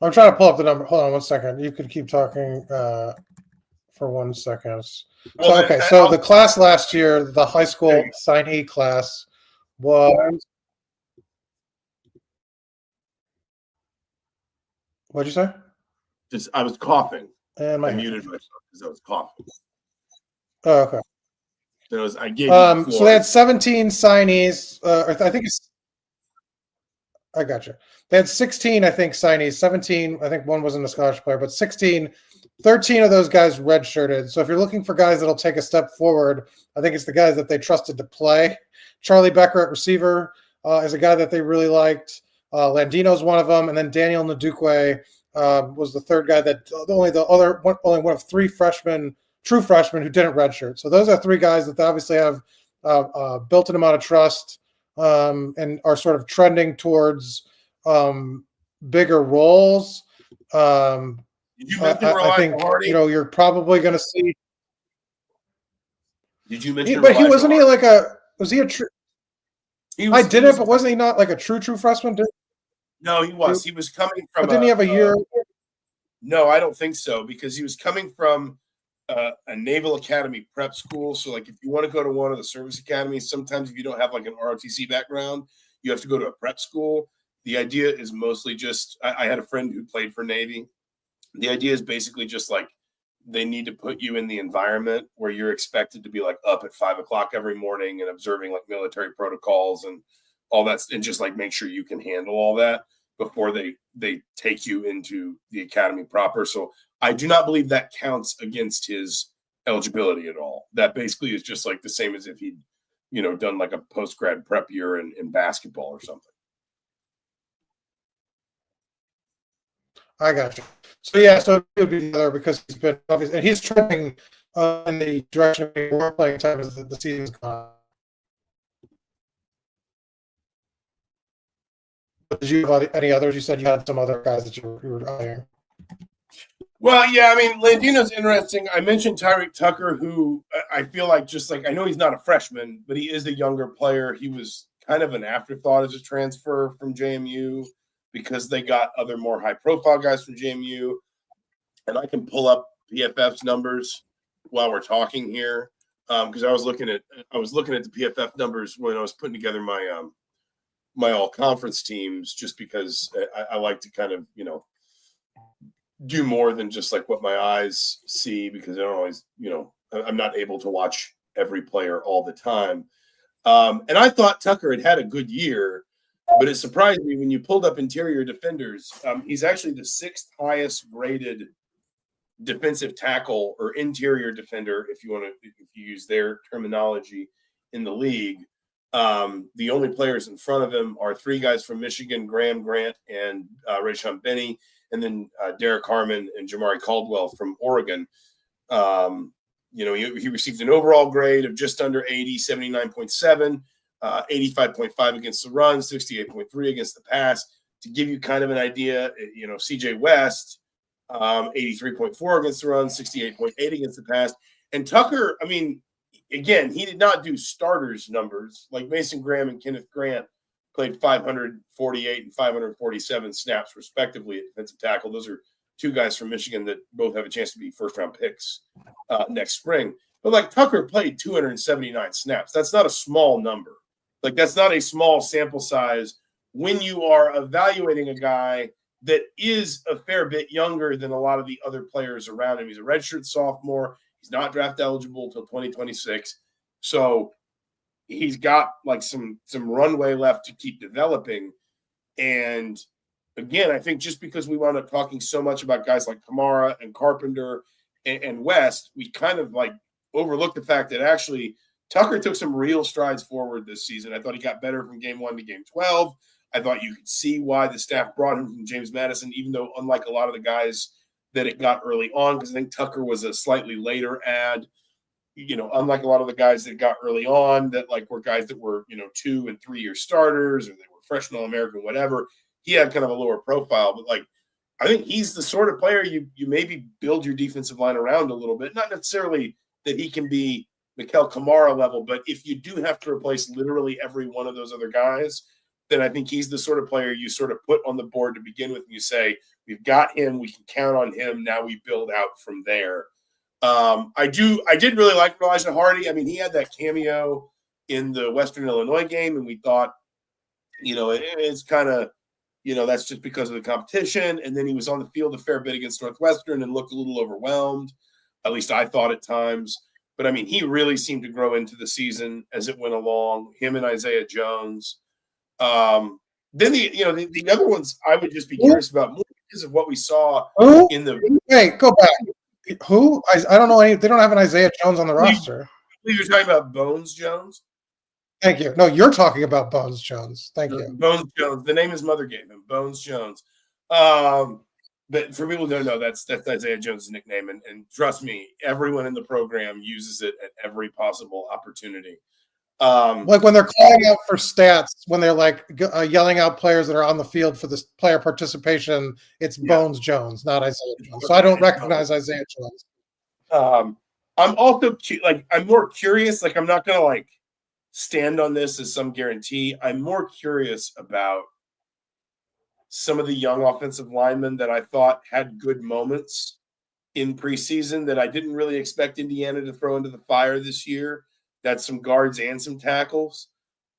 I'm trying to pull up the number. Hold on one second. You could keep talking for 1 second. Well, so the class last year, the high school signee class was – what'd you say? I was coughing. And I muted myself because I was coughing. Oh, okay. I gave you so they had 17 signees. I think it's – I got you. They had 16, I think, signees. 17, I think one wasn't a scholarship player, but 16, 13 of those guys redshirted. So if you're looking for guys that'll take a step forward, I think it's the guys that they trusted to play. Charlie Becker at receiver is a guy that they really liked. Landino's one of them, and then Daniel Ndukwe was the third guy that only one of 3 true freshmen who didn't redshirt. So those are 3 guys that they obviously have built an amount of trust. and are sort of trending towards bigger roles. Did you mention I think Hardy? you're probably going to see. Did you mention? But he wasn't he like a? Was he a true? I didn't, but wasn't he not like a true freshman? No, he was. He was coming from. But didn't he have a year? No, I don't think so, because he was coming from a Naval Academy prep school. So, like, if you want to go to one of the service academies, sometimes if you don't have like an ROTC background, you have to go to a prep school. The idea is mostly just I had a friend who played for Navy. The idea is basically just like they need to put you in the environment where you're expected to be like up at 5 o'clock every morning and observing like military protocols and all that, and just like make sure you can handle all that before they take you into the academy proper. So I do not believe that counts against his eligibility at all. That basically is just like the same as if he'd, done like a post-grad prep year in basketball or something. I got you. So yeah, so it would be the other, because he's been obvious, and he's trending in the direction of more playing time as the season's gone. Did you have any others? You said you had some other guys that you were eyeing. Well, yeah, I mean, Landino's interesting. I mentioned Tyreek Tucker, who I feel like I know he's not a freshman, but he is a younger player. He was kind of an afterthought as a transfer from JMU because they got other more high-profile guys from JMU. And I can pull up PFF's numbers while we're talking here, because I was looking at the PFF numbers when I was putting together my my all-conference teams, just because I like to kind of do more than just like what my eyes see, because I don't always I'm not able to watch every player all the time. And I thought Tucker had a good year, but it surprised me when you pulled up interior defenders. He's actually the 6th highest graded defensive tackle or interior defender, if you use their terminology, in the league. The only players in front of him are 3 guys from Michigan: Graham Grant and Rayshon Benny, and then Derek Harmon and Jamari Caldwell from Oregon. He received an overall grade of just under 80, 79.7. 85.5 against the run, 68.3 against the pass. To give you kind of an idea, CJ West, 83.4 against the run, 68.8 against the pass. And Tucker, I mean, again, he did not do starters numbers. Like Mason Graham and Kenneth Grant played 548 and 547 snaps respectively at defensive tackle. Those are 2 guys from Michigan that both have a chance to be first-round picks next spring. But like Tucker played 279 snaps. That's not a small number. Like, that's not a small sample size when you are evaluating a guy that is a fair bit younger than a lot of the other players around him. He's a redshirt sophomore. He's not draft eligible until 2026. So he's got like some runway left to keep developing. And again, I think just because we wound up talking so much about guys like Kamara and Carpenter and West, we kind of like overlooked the fact that actually Tucker took some real strides forward this season. I thought he got better from game 1 to game 12. I thought you could see why the staff brought him from James Madison, even though unlike a lot of the guys that it got early on, because I think Tucker was a slightly later ad, unlike a lot of the guys that got early on that like were guys that were, 2 and 3 year starters, or they were freshman All-American, whatever. He had kind of a lower profile, but like, I think he's the sort of player you maybe build your defensive line around a little bit. Not necessarily that he can be Mikel Kamara level, but if you do have to replace literally every one of those other guys, then I think he's the sort of player you sort of put on the board to begin with. And you say, we've got him, we can count on him. Now we build out from there. I did really like Elijah Hardy. I mean, he had that cameo in the Western Illinois game, and we thought, it's kind of, that's just because of the competition. And then he was on the field a fair bit against Northwestern and looked a little overwhelmed. At least I thought at times. But, I mean, he really seemed to grow into the season as it went along, him and Isaiah Jones. Then the other ones I would just be curious about more because of what we saw in the – Hey, go back. Who? I don't know any – they don't have an Isaiah Jones on the roster. You're talking about Bones Jones? Thank you. No, you're talking about Bones Jones. Thank you. Bones Jones. The name his mother gave him, Bones Jones. But for people who don't know, that's Isaiah Jones' nickname. And trust me, everyone in the program uses it at every possible opportunity. Like when they're calling out for stats, when they're like yelling out players that are on the field for this player participation, it's Bones Jones, not Isaiah Jones. So I don't recognize Isaiah Jones. I'm also I'm more curious. Like I'm not gonna like stand on this as some guarantee. I'm more curious about some of the young offensive linemen that I thought had good moments in preseason that I didn't really expect Indiana to throw into the fire this year. That's some guards and some tackles.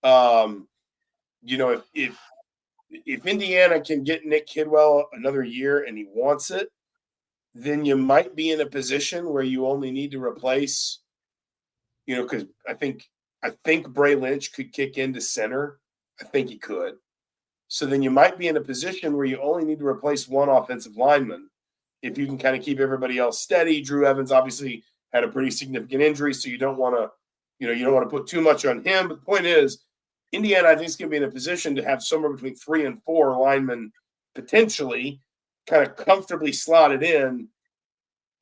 You know, if Indiana can get Nick Kidwell another year and he wants it, then you might be in a position where you only need to replace, you know, because I think Bray Lynch could kick into center. I think he could. So then you might be in a position where you only need to replace one offensive lineman if you can kind of keep everybody else steady. Drew Evans obviously had a pretty significant injury, so you don't want to put too much on him. But the point is, Indiana, I think, is going to be in a position to have somewhere between 3 and 4 linemen potentially kind of comfortably slotted in,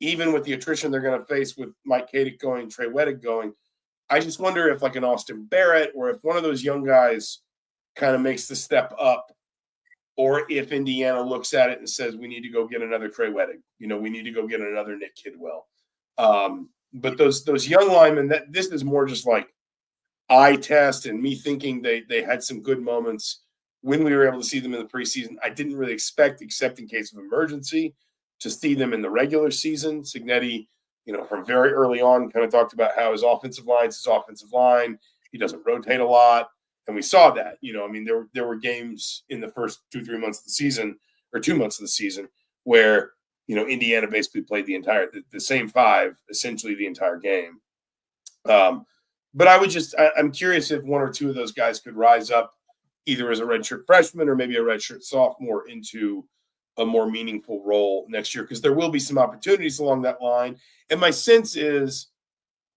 even with the attrition they're going to face with Mike Kadick going, Trey Wettig going. I just wonder if like an Austin Barrett or if one of those young guys kind of makes the step up, or if Indiana looks at it and says, we need to go get another Trey Wettig. You know, we need to go get another Nick Kidwell. But those young linemen, this is more just like eye test and me thinking they had some good moments when we were able to see them in the preseason. I didn't really expect, except in case of emergency, to see them in the regular season. Cignetti, you know, from very early on kind of talked about how his offensive line. He doesn't rotate a lot. And we saw that, you know, I mean, there were games in the first 2-3 months of the season, or 2 months of the season, where, you know, Indiana basically played the same 5, essentially the entire game. But I'm curious if 1 or 2 of those guys could rise up either as a redshirt freshman or maybe a redshirt sophomore into a more meaningful role next year, because there will be some opportunities along that line. And my sense of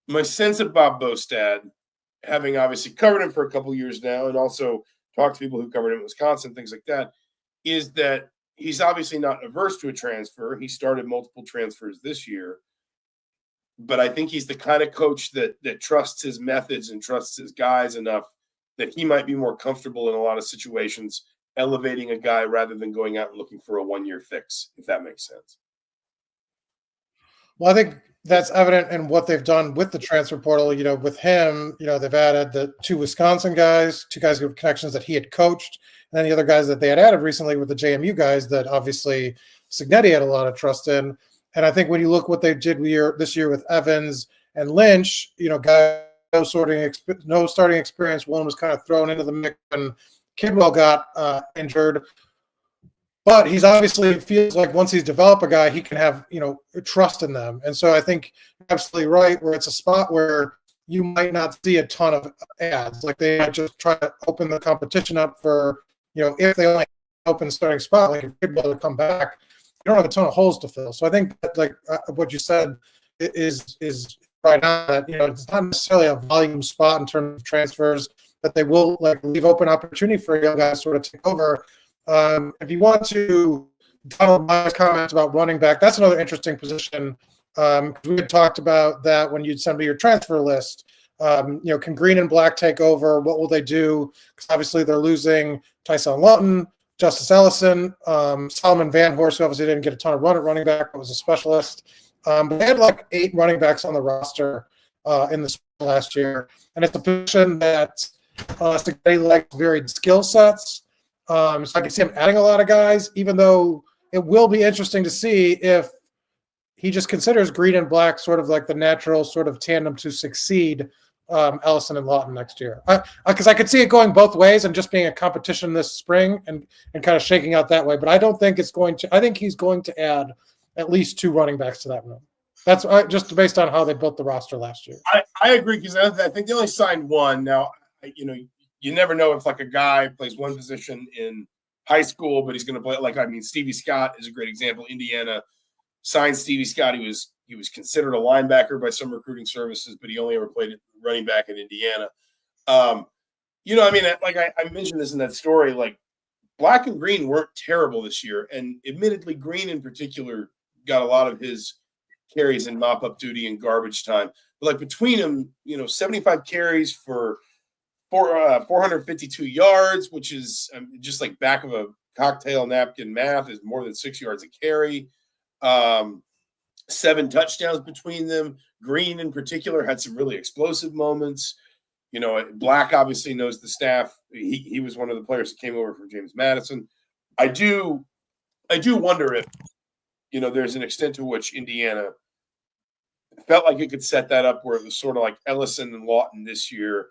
Bob Bostad, having obviously covered him for a couple of years now and also talked to people who covered him in Wisconsin, things like that, is that he's obviously not averse to a transfer. He started multiple transfers this year. But I think he's the kind of coach that trusts his methods and trusts his guys enough that he might be more comfortable in a lot of situations elevating a guy rather than going out and looking for a 1-year fix, if that makes sense. Well, I think that's evident in what they've done with the transfer portal. You know, with him, you know, they've added the 2 Wisconsin guys, 2 guys with connections that he had coached, and then the other guys that they had added recently with the JMU guys that obviously Cignetti had a lot of trust in. And I think when you look what they did this year with Evans and Lynch, you know, guys no starting experience. One was kind of thrown into the mix when Kidwell got injured. But he's obviously feels like once he's developed a guy, he can have, you know, trust in them. And so I think you're absolutely right, where it's a spot where you might not see a ton of ads. Like they might just try to open the competition up for, you know, if they only open starting spot, like if Kidwell to come back, you don't have a ton of holes to fill. So I think that, like what you said is right on, that, you know, it's not necessarily a volume spot in terms of transfers, but they will like leave open opportunity for young guys to sort of take over. If you want to, Donald Myers' comments about running back, that's another interesting position. We had talked about that when you'd send me your transfer list. You know, can Green and Black take over? What will they do? Because obviously they're losing Tyson Lawton, Justice Ellison, Solomon Van Horst, who obviously didn't get a ton of run at running back, but was a specialist. But they had like 8 running backs on the roster in this last year. And it's a position that they like varied skill sets. So I can see him adding a lot of guys, even though it will be interesting to see if he just considers Green and Black sort of like the natural sort of tandem to succeed Ellison and Lawton next year. Because I could see it going both ways and just being a competition this spring and kind of shaking out that way. But I don't think it's going to – I think he's going to add at least 2 running backs to that room. That's just based on how they built the roster last year. I agree, because I think they only signed 1. Now, you know, you never know if like a guy plays one position in high school, but he's going to play Stevie Scott is a great example. Indiana signed Stevie Scott. He was considered a linebacker by some recruiting services, but he only ever played running back in Indiana. You know, I mean, like I mentioned this in that story, like Black and Green weren't terrible this year. And admittedly, Green in particular got a lot of his carries in mop-up duty and garbage time. But like between them, you know, 75 carries for 452 yards, which is just like back of a cocktail napkin math, is more than 6 yards a carry. 7 touchdowns between them. Green in particular had some really explosive moments. Black obviously knows the staff. He was one of the players that came over from James Madison. I do wonder if, there's an extent to which Indiana felt like it could set that up where it was sort of like Ellison and Lawton this year,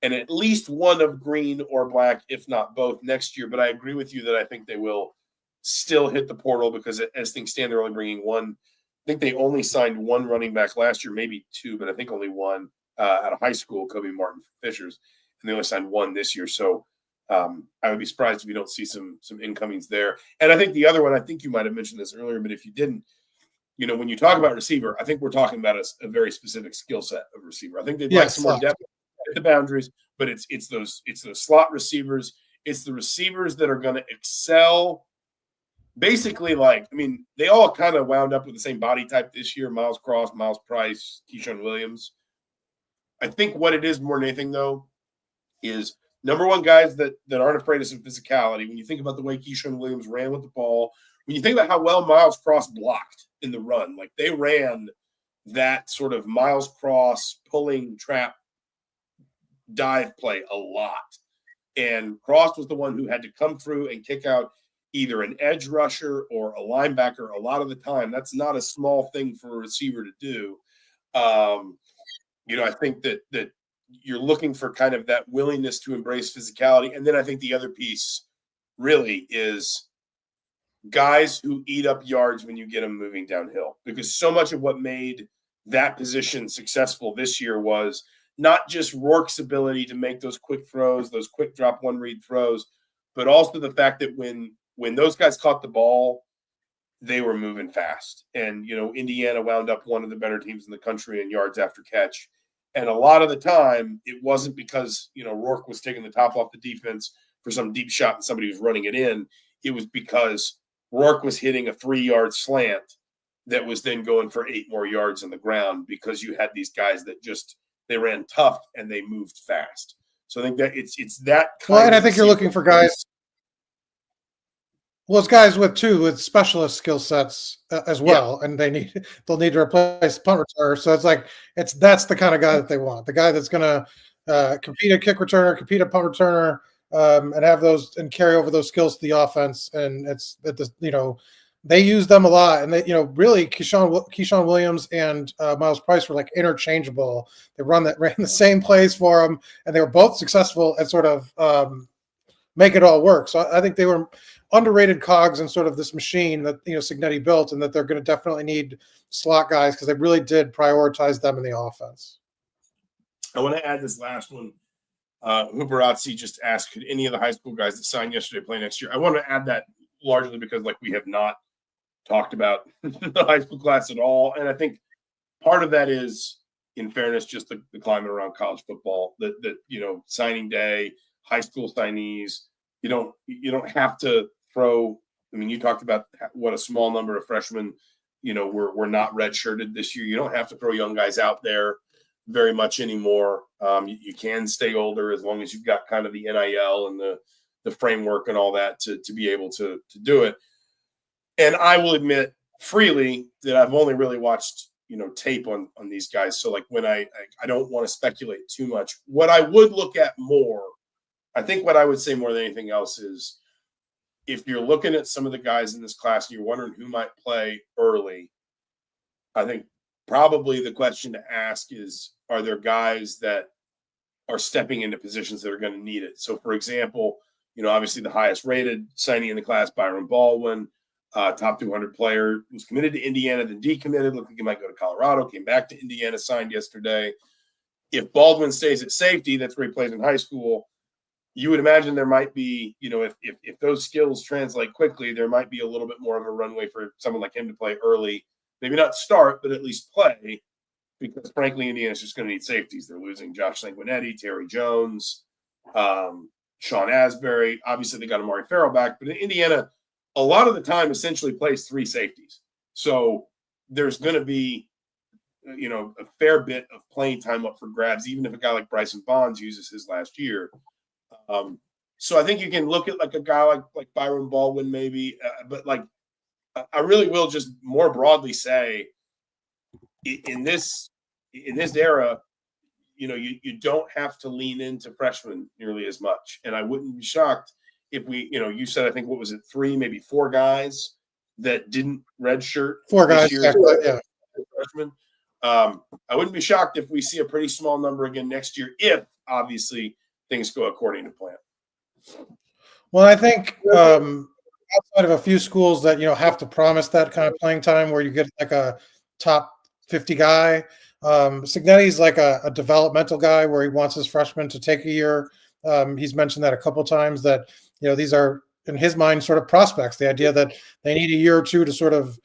and at least one of Green or Black, if not both, next year. But I agree with you that I think they will still hit the portal because as things stand, they're only bringing one. I think they only signed one running back last year, maybe two, but I think only one out of high school, Kobe Martin Fishers, and they only signed one this year. So I would be surprised if you don't see some incomings there. And I think the other one, I think you might have mentioned this earlier, but if you didn't, when you talk about receiver, I think we're talking about a very specific skill set of receiver. I think they'd like some more depth at the boundaries, but it's those slot receivers. It's the receivers that are going to excel. Basically, they all kind of wound up with the same body type this year: Miles Cross, Miles Price, Keyshawn Williams. I think what it is more than anything, though, is number one, guys that aren't afraid of some physicality. When you think about the way Keyshawn Williams ran with the ball, when you think about how well Miles Cross blocked in the run, like they ran that sort of Miles Cross pulling trap dive play a lot. And Cross was the one who had to come through and kick out either an edge rusher or a linebacker a lot of the time. That's not a small thing for a receiver to do. I think that you're looking for kind of that willingness to embrace physicality. And then I think the other piece really is guys who eat up yards when you get them moving downhill, because so much of what made that position successful this year was not just Rourke's ability to make those quick throws, those quick drop one read throws, but also the fact that when those guys caught the ball, they were moving fast. And, Indiana wound up one of the better teams in the country in yards after catch. And a lot of the time, it wasn't because, Rourke was taking the top off the defense for some deep shot and somebody was running it in. It was because Rourke was hitting a 3-yard slant that was then going for 8 more yards on the ground, because you had these guys that they ran tough and they moved fast. So I think that it's that kind well, and I think you're looking for guys. Well, it's guys with specialist skill sets as well, and they'll need to replace the punt returner. So that's the kind of guy that they want. The guy that's going to compete at kick returner, compete at punt returner, and have those and carry over those skills to the offense. And they use them a lot. And they really Keyshawn Williams and Miles Price were like interchangeable. They ran the same plays for them, and they were both successful at sort of make it all work. So I think they were underrated cogs in sort of this machine that Cignetti built, and that they're going to definitely need slot guys because they really did prioritize them in the offense. I want to add this last one. Hooperazzi just asked, could any of the high school guys that signed yesterday play next year? I want to add that largely because we have not talked about the high school class at all. And I think part of that is, in fairness, just the climate around college football, that signing day, high school signees, you don't have to throw. I mean, you talked about what a small number of freshmen, were not redshirted this year. You don't have to throw young guys out there very much anymore. You can stay older as long as you've got kind of the NIL and the framework and all that to be able to do it. And I will admit freely that I've only really watched, tape on these guys. So when I don't want to speculate too much. What I would look at more, I think what I would say more than anything else is, if you're looking at some of the guys in this class and you're wondering who might play early, I think probably the question to ask is, are there guys that are stepping into positions that are going to need it? So, for example, obviously the highest rated signing in the class, Byron Baldwin, top 200 player, who's committed to Indiana, then decommitted, looked like he might go to Colorado, came back to Indiana, signed yesterday. If Baldwin stays at safety, that's where he plays in high school, you would imagine there might be, if those skills translate quickly, there might be a little bit more of a runway for someone like him to play early. Maybe not start, but at least play, because frankly, Indiana's just going to need safeties. They're losing Josh Sanguinetti, Terry Jones, Sean Asbury. Obviously, they got Amari Farrell back, but Indiana, a lot of the time, essentially plays 3 safeties. So there's going to be a fair bit of playing time up for grabs, even if a guy like Bryson Bonds uses his last year. So I think you can look at like a guy like Byron Baldwin maybe, but like I really will just more broadly say in this era, you don't have to lean into freshmen nearly as much. And I wouldn't be shocked if you said, I think, what was it, 3, maybe 4 guys that didn't redshirt 4 guys, this year, yeah. Freshmen. I wouldn't be shocked if we see a pretty small number again next year, if obviously things go according to plan. Well, I think outside of a few schools that have to promise that kind of playing time, where you get like a top 50 guy, Cignetti's like a developmental guy where he wants his freshmen to take a year. He's mentioned that a couple times, that these are in his mind sort of prospects. The idea that they need a year or two to sort of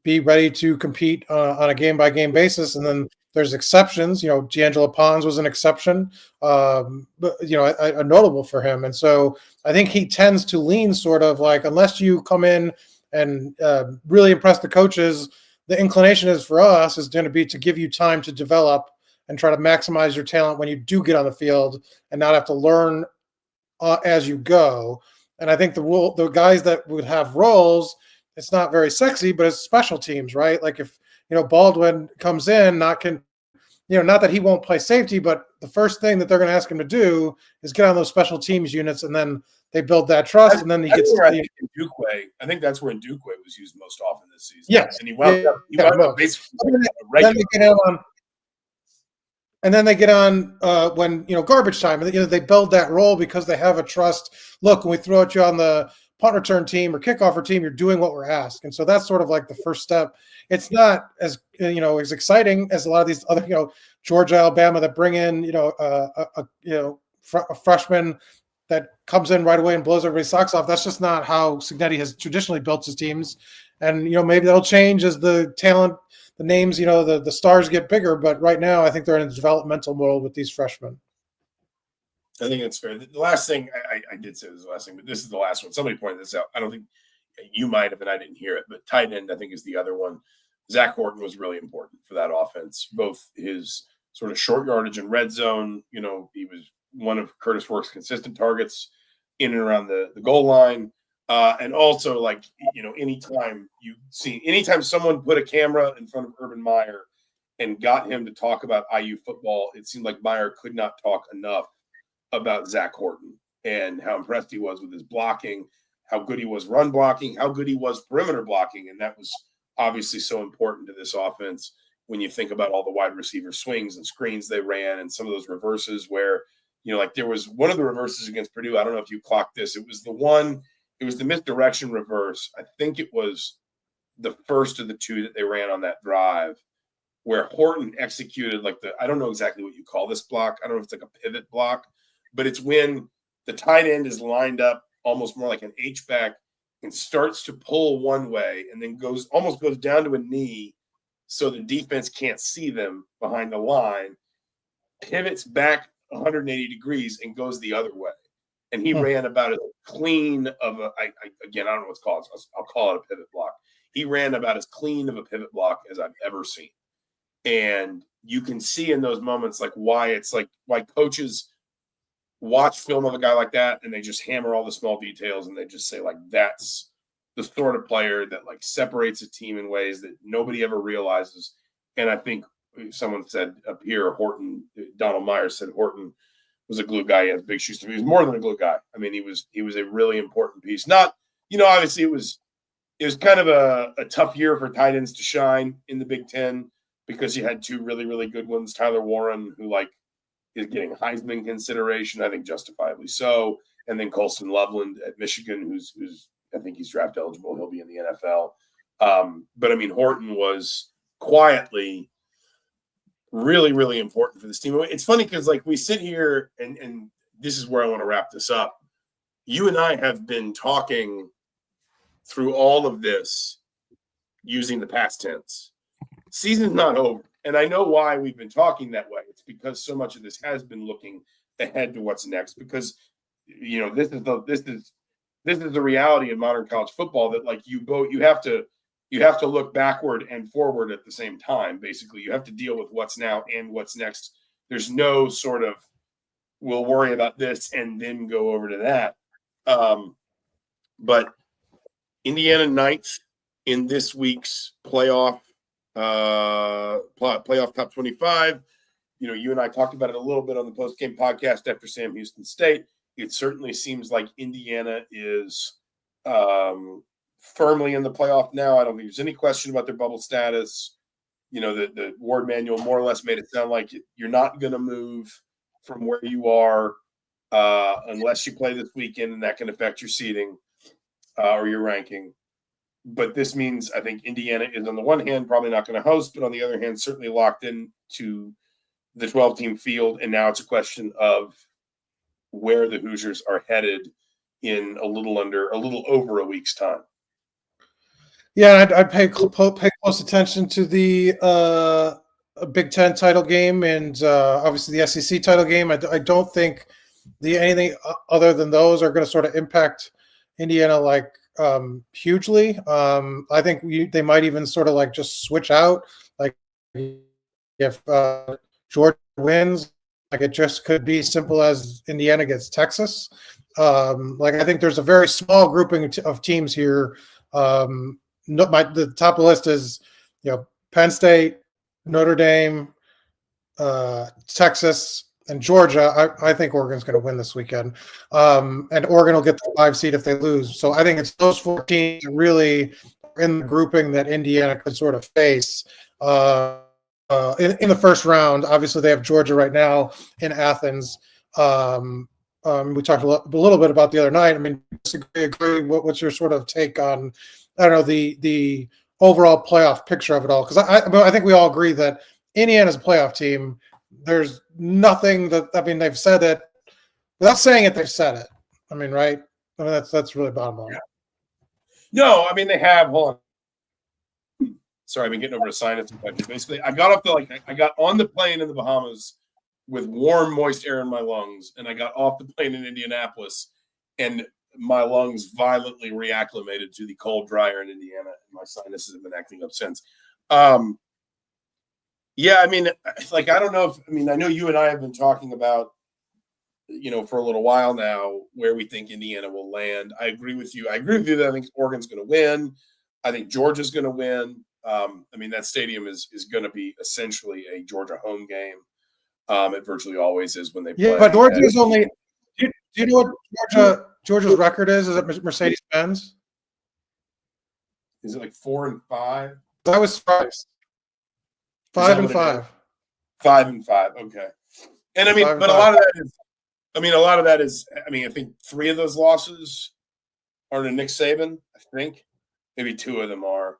be ready to compete on a game by game basis, and then there's exceptions. D'Angelo Pons was an exception, but a notable for him. And so I think he tends to lean sort of like, unless you come in and really impress the coaches, the inclination is for us is going to be to give you time to develop and try to maximize your talent when you do get on the field and not have to learn as you go. And I think the guys that would have roles, it's not very sexy, but it's special teams, right? Like if Baldwin comes in, not that he won't play safety, but the first thing that they're going to ask him to do is get on those special teams units, and then they build that trust, and then he gets. I think that's where Ndukwe was used most often this season. Yes, and he wound up basically and then they get on when garbage time. They build that role because they have a trust. Look, when we throw at you on the punt return team or kickoff team, you're doing what we're asked, and so that's sort of like the first step. It's not as as exciting as a lot of these other Georgia, Alabama that bring in a freshman that comes in right away and blows everybody's socks off. That's just not how Cignetti has traditionally built his teams, and maybe that'll change as the talent, the names, the stars get bigger. But right now, I think they're in a developmental mode with these freshmen. I think that's fair. The last thing I did say was the last thing, but this is the last one. Somebody pointed this out. I don't think you might have, and I didn't hear it, but tight end, I think, is the other one. Zach Horton was really important for that offense, both his sort of short yardage and red zone. He was one of Curtis Work's consistent targets in and around the goal line. And also, anytime someone put a camera in front of Urban Meyer and got him to talk about IU football, it seemed like Meyer could not talk enough about Zach Horton and how impressed he was with his blocking, how good he was run blocking, how good he was perimeter blocking. And that was obviously so important to this offense when you think about all the wide receiver swings and screens they ran and some of those reverses where, there was one of the reverses against Purdue. I don't know if you clocked this. It was the misdirection reverse. I think it was the first of the 2 that they ran on that drive where Horton executed I don't know exactly what you call this block. I don't know if it's like a pivot block, but it's when the tight end is lined up almost more like an H-back and starts to pull one way and then almost goes down to a knee so the defense can't see them behind the line, pivots back 180 degrees and goes the other way. And he ran about as clean of I don't know what's called. I'll call it a pivot block. He ran about as clean of a pivot block as I've ever seen. And you can see in those moments why coaches watch film of a guy like that and they just hammer all the small details and they just say that's the sort of player that separates a team in ways that nobody ever realizes. And I think someone said up here, Donald Myers said Horton was a glue guy. He has big shoes to fill. He was more than a glue guy. I mean, he was a really important piece. Not, obviously it was kind of a tough year for tight ends to shine in the Big Ten because you had 2 really, really good ones. Tyler Warren, who is getting Heisman consideration, I think justifiably so. And then Colston Loveland at Michigan, who's I think he's draft eligible. He'll be in the NFL. But I mean, Horton was quietly really, really important for this team. It's funny because we sit here and this is where I want to wrap this up. You and I have been talking through all of this using the past tense. Season's not over. And I know why we've been talking that way. It's because so much of this has been looking ahead to what's next. Because this is the reality in modern college football that you have to you have to look backward and forward at the same time. Basically, you have to deal with what's now and what's next. There's no sort of we'll worry about this and then go over to that. But Indiana ninth in this week's playoff top 25. You and I talked about it a little bit on the post-game podcast after Sam Houston State. It certainly seems like Indiana is firmly in the playoff now. I don't think there's any question about their bubble status. The Ward manual more or less made it sound like you're not going to move from where you are unless you play this weekend, and that can affect your seeding or your ranking. But this means I think Indiana is, on the one hand, probably not going to host, but on the other hand, certainly locked into the 12-team field. And now it's a question of where the Hoosiers are headed in a little over a week's time. Yeah, I'd pay close attention to the Big Ten title game and obviously the SEC title game. I don't think anything other than those are going to sort of impact Indiana hugely. I think they might even sort of just switch out. If Georgia wins, it just could be simple as Indiana gets Texas. I think there's a very small grouping of teams here. The top of the list is, Penn State, Notre Dame, Texas, and Georgia. I think Oregon's going to win this weekend, and Oregon will get the 5 seed if they lose. So I think it's those 4 teams that really are in the grouping that Indiana could sort of face in the first round. Obviously, they have Georgia right now in Athens. We talked a little bit about the other night. I mean, disagree. What's your sort of take on, I don't know, the overall playoff picture of it all? Because I think we all agree that Indiana's a playoff team. There's nothing they've said it without saying it. They've said it. I mean, right? I mean, that's really bottom line. No, I mean, they have. Hold on. Sorry, I've been getting over a sinus infection. Basically, I got on the plane in the Bahamas with warm, moist air in my lungs, and I got off the plane in Indianapolis, and my lungs violently reacclimated to the cold, dry air in Indiana, and my sinuses have been acting up since. Yeah, I mean, I don't know I know you and I have been talking about, for a little while now, where we think Indiana will land. I agree with you. That I think Oregon's going to win. I think Georgia's going to win. That stadium is going to be essentially a Georgia home game. It virtually always is when they play. Yeah, but Georgia is only. Do you know what Georgia's record is? Is it Mercedes-Benz? Is it 4-5? I was surprised. 5-5. 5-5. Okay. And a lot of that is. I think 3 of those losses are to Nick Saban. I think maybe 2 of them are.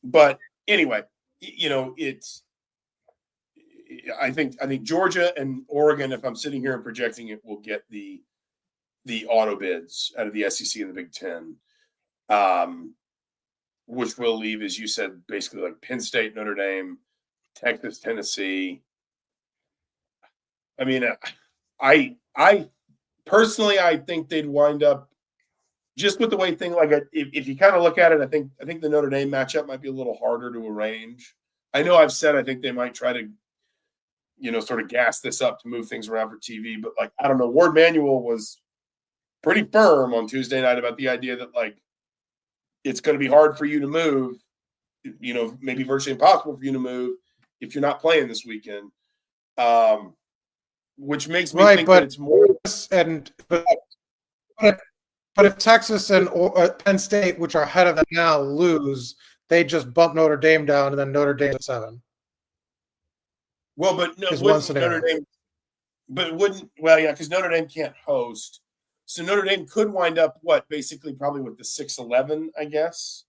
But anyway, it's. I think Georgia and Oregon, if I'm sitting here and projecting it, will get the auto bids out of the SEC and the Big Ten, which will leave, as you said, basically Penn State, Notre Dame, Texas, Tennessee. I mean, I personally, I think they'd wind up just with the way if you kind of look at it, I think the Notre Dame matchup might be a little harder to arrange. I know I've said I think they might try to sort of gas this up to move things around for TV. But I don't know, Ward Manuel was pretty firm on Tuesday night about the idea that it's going to be hard for you to move, maybe virtually impossible for you to move if you're not playing this weekend. Which makes me think that it's more. But if Texas and Penn State, which are ahead of them now, lose, they just bump Notre Dame down, and then Notre Dame at 7. Well, but no, Notre Dame, because Notre Dame can't host, so Notre Dame could wind up basically probably with the 6-11, I guess.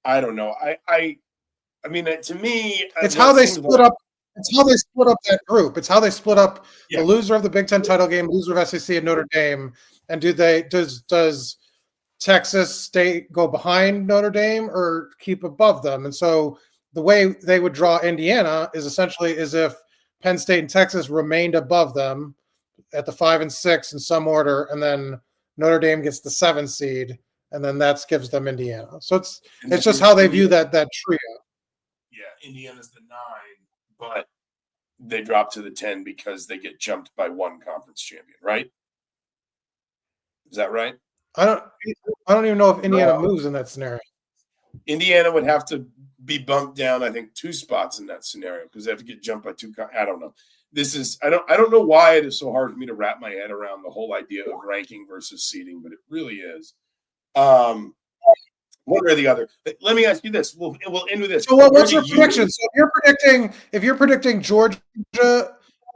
I don't know. To me, it's how they split up. It's how they split up that group. It's how they split up the loser of the Big Ten title game, loser of SEC, and Notre Dame. And does Texas State go behind Notre Dame or keep above them? And so the way they would draw Indiana is essentially as if Penn State and Texas remained above them at the 5 and 6 in some order, and then Notre Dame gets the 7 seed, and then that gives them Indiana. So it's just how they view that trio. Yeah, Indiana's the 9, but they drop to the 10 because they get jumped by one conference champion, right? Is that right? I don't even know if Indiana moves in that scenario. Indiana would have to be bumped down, I think, 2 spots in that scenario because they have to get jumped by 2. I don't know. I don't know why it is so hard for me to wrap my head around the whole idea of ranking versus seeding, but it really is. One or the other. But let me ask you this. We'll end with this. So what's your prediction? So if you're predicting Georgia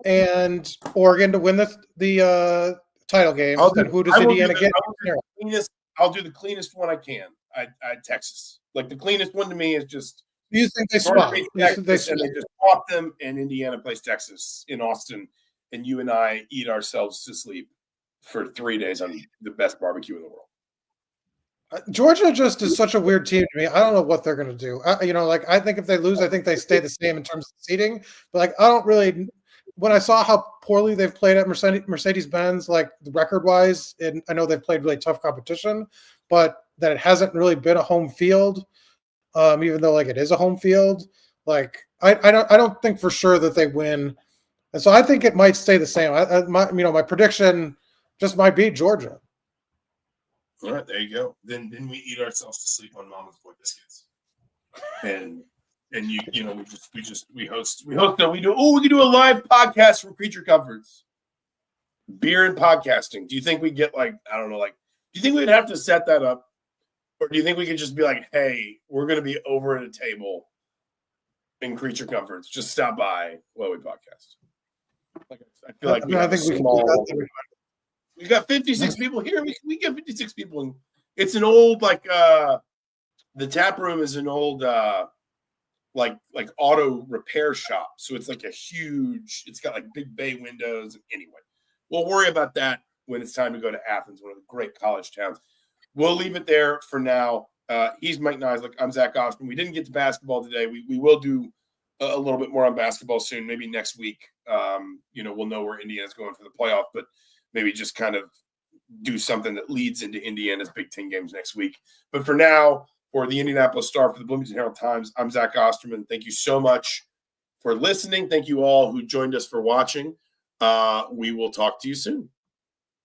and Oregon to win the title game, then who does Indiana get? I'll do the cleanest one I can. Texas. Like the cleanest one to me is just. You think they swap? And they just swap them, and Indiana plays Texas in Austin, and you and I eat ourselves to sleep for 3 days on the best barbecue in the world. Georgia just is such a weird team to me. I don't know what they're going to do. I think if they lose, I think they stay the same in terms of seeding. But I don't really. When I saw how poorly they've played at Mercedes-Benz, record-wise, and I know they've played really tough competition, but that it hasn't really been a home field. Even though it is a home field, I don't think for sure that they win, and so I think it might stay the same. My prediction just might be Georgia. All right, there you go. Then we eat ourselves to sleep on Mama's Boy biscuits, and we host. We can do a live podcast from Creature Comforts, beer and podcasting. Do you think we get I don't know do you think we'd have to set that up? Or do you think we could just be hey, we're going to be over at a table in Creature Comforts. Just stop by while we podcast. I feel like I think we can do that. We got 56 people here. We get 56 people. And it's an old, the tap room is an old, auto repair shop. So it's it's got big bay windows. Anyway, we'll worry about that when it's time to go to Athens, one of the great college towns. We'll leave it there for now. He's Mike Niziolek. I'm Zach Osterman. We didn't get to basketball today. We will do a little bit more on basketball soon, maybe next week. We'll know where Indiana's going for the playoff, but maybe just kind of do something that leads into Indiana's Big Ten games next week. But for now, for the Indianapolis Star, for the Bloomington Herald Times, I'm Zach Osterman. Thank you so much for listening. Thank you all who joined us for watching. We will talk to you soon.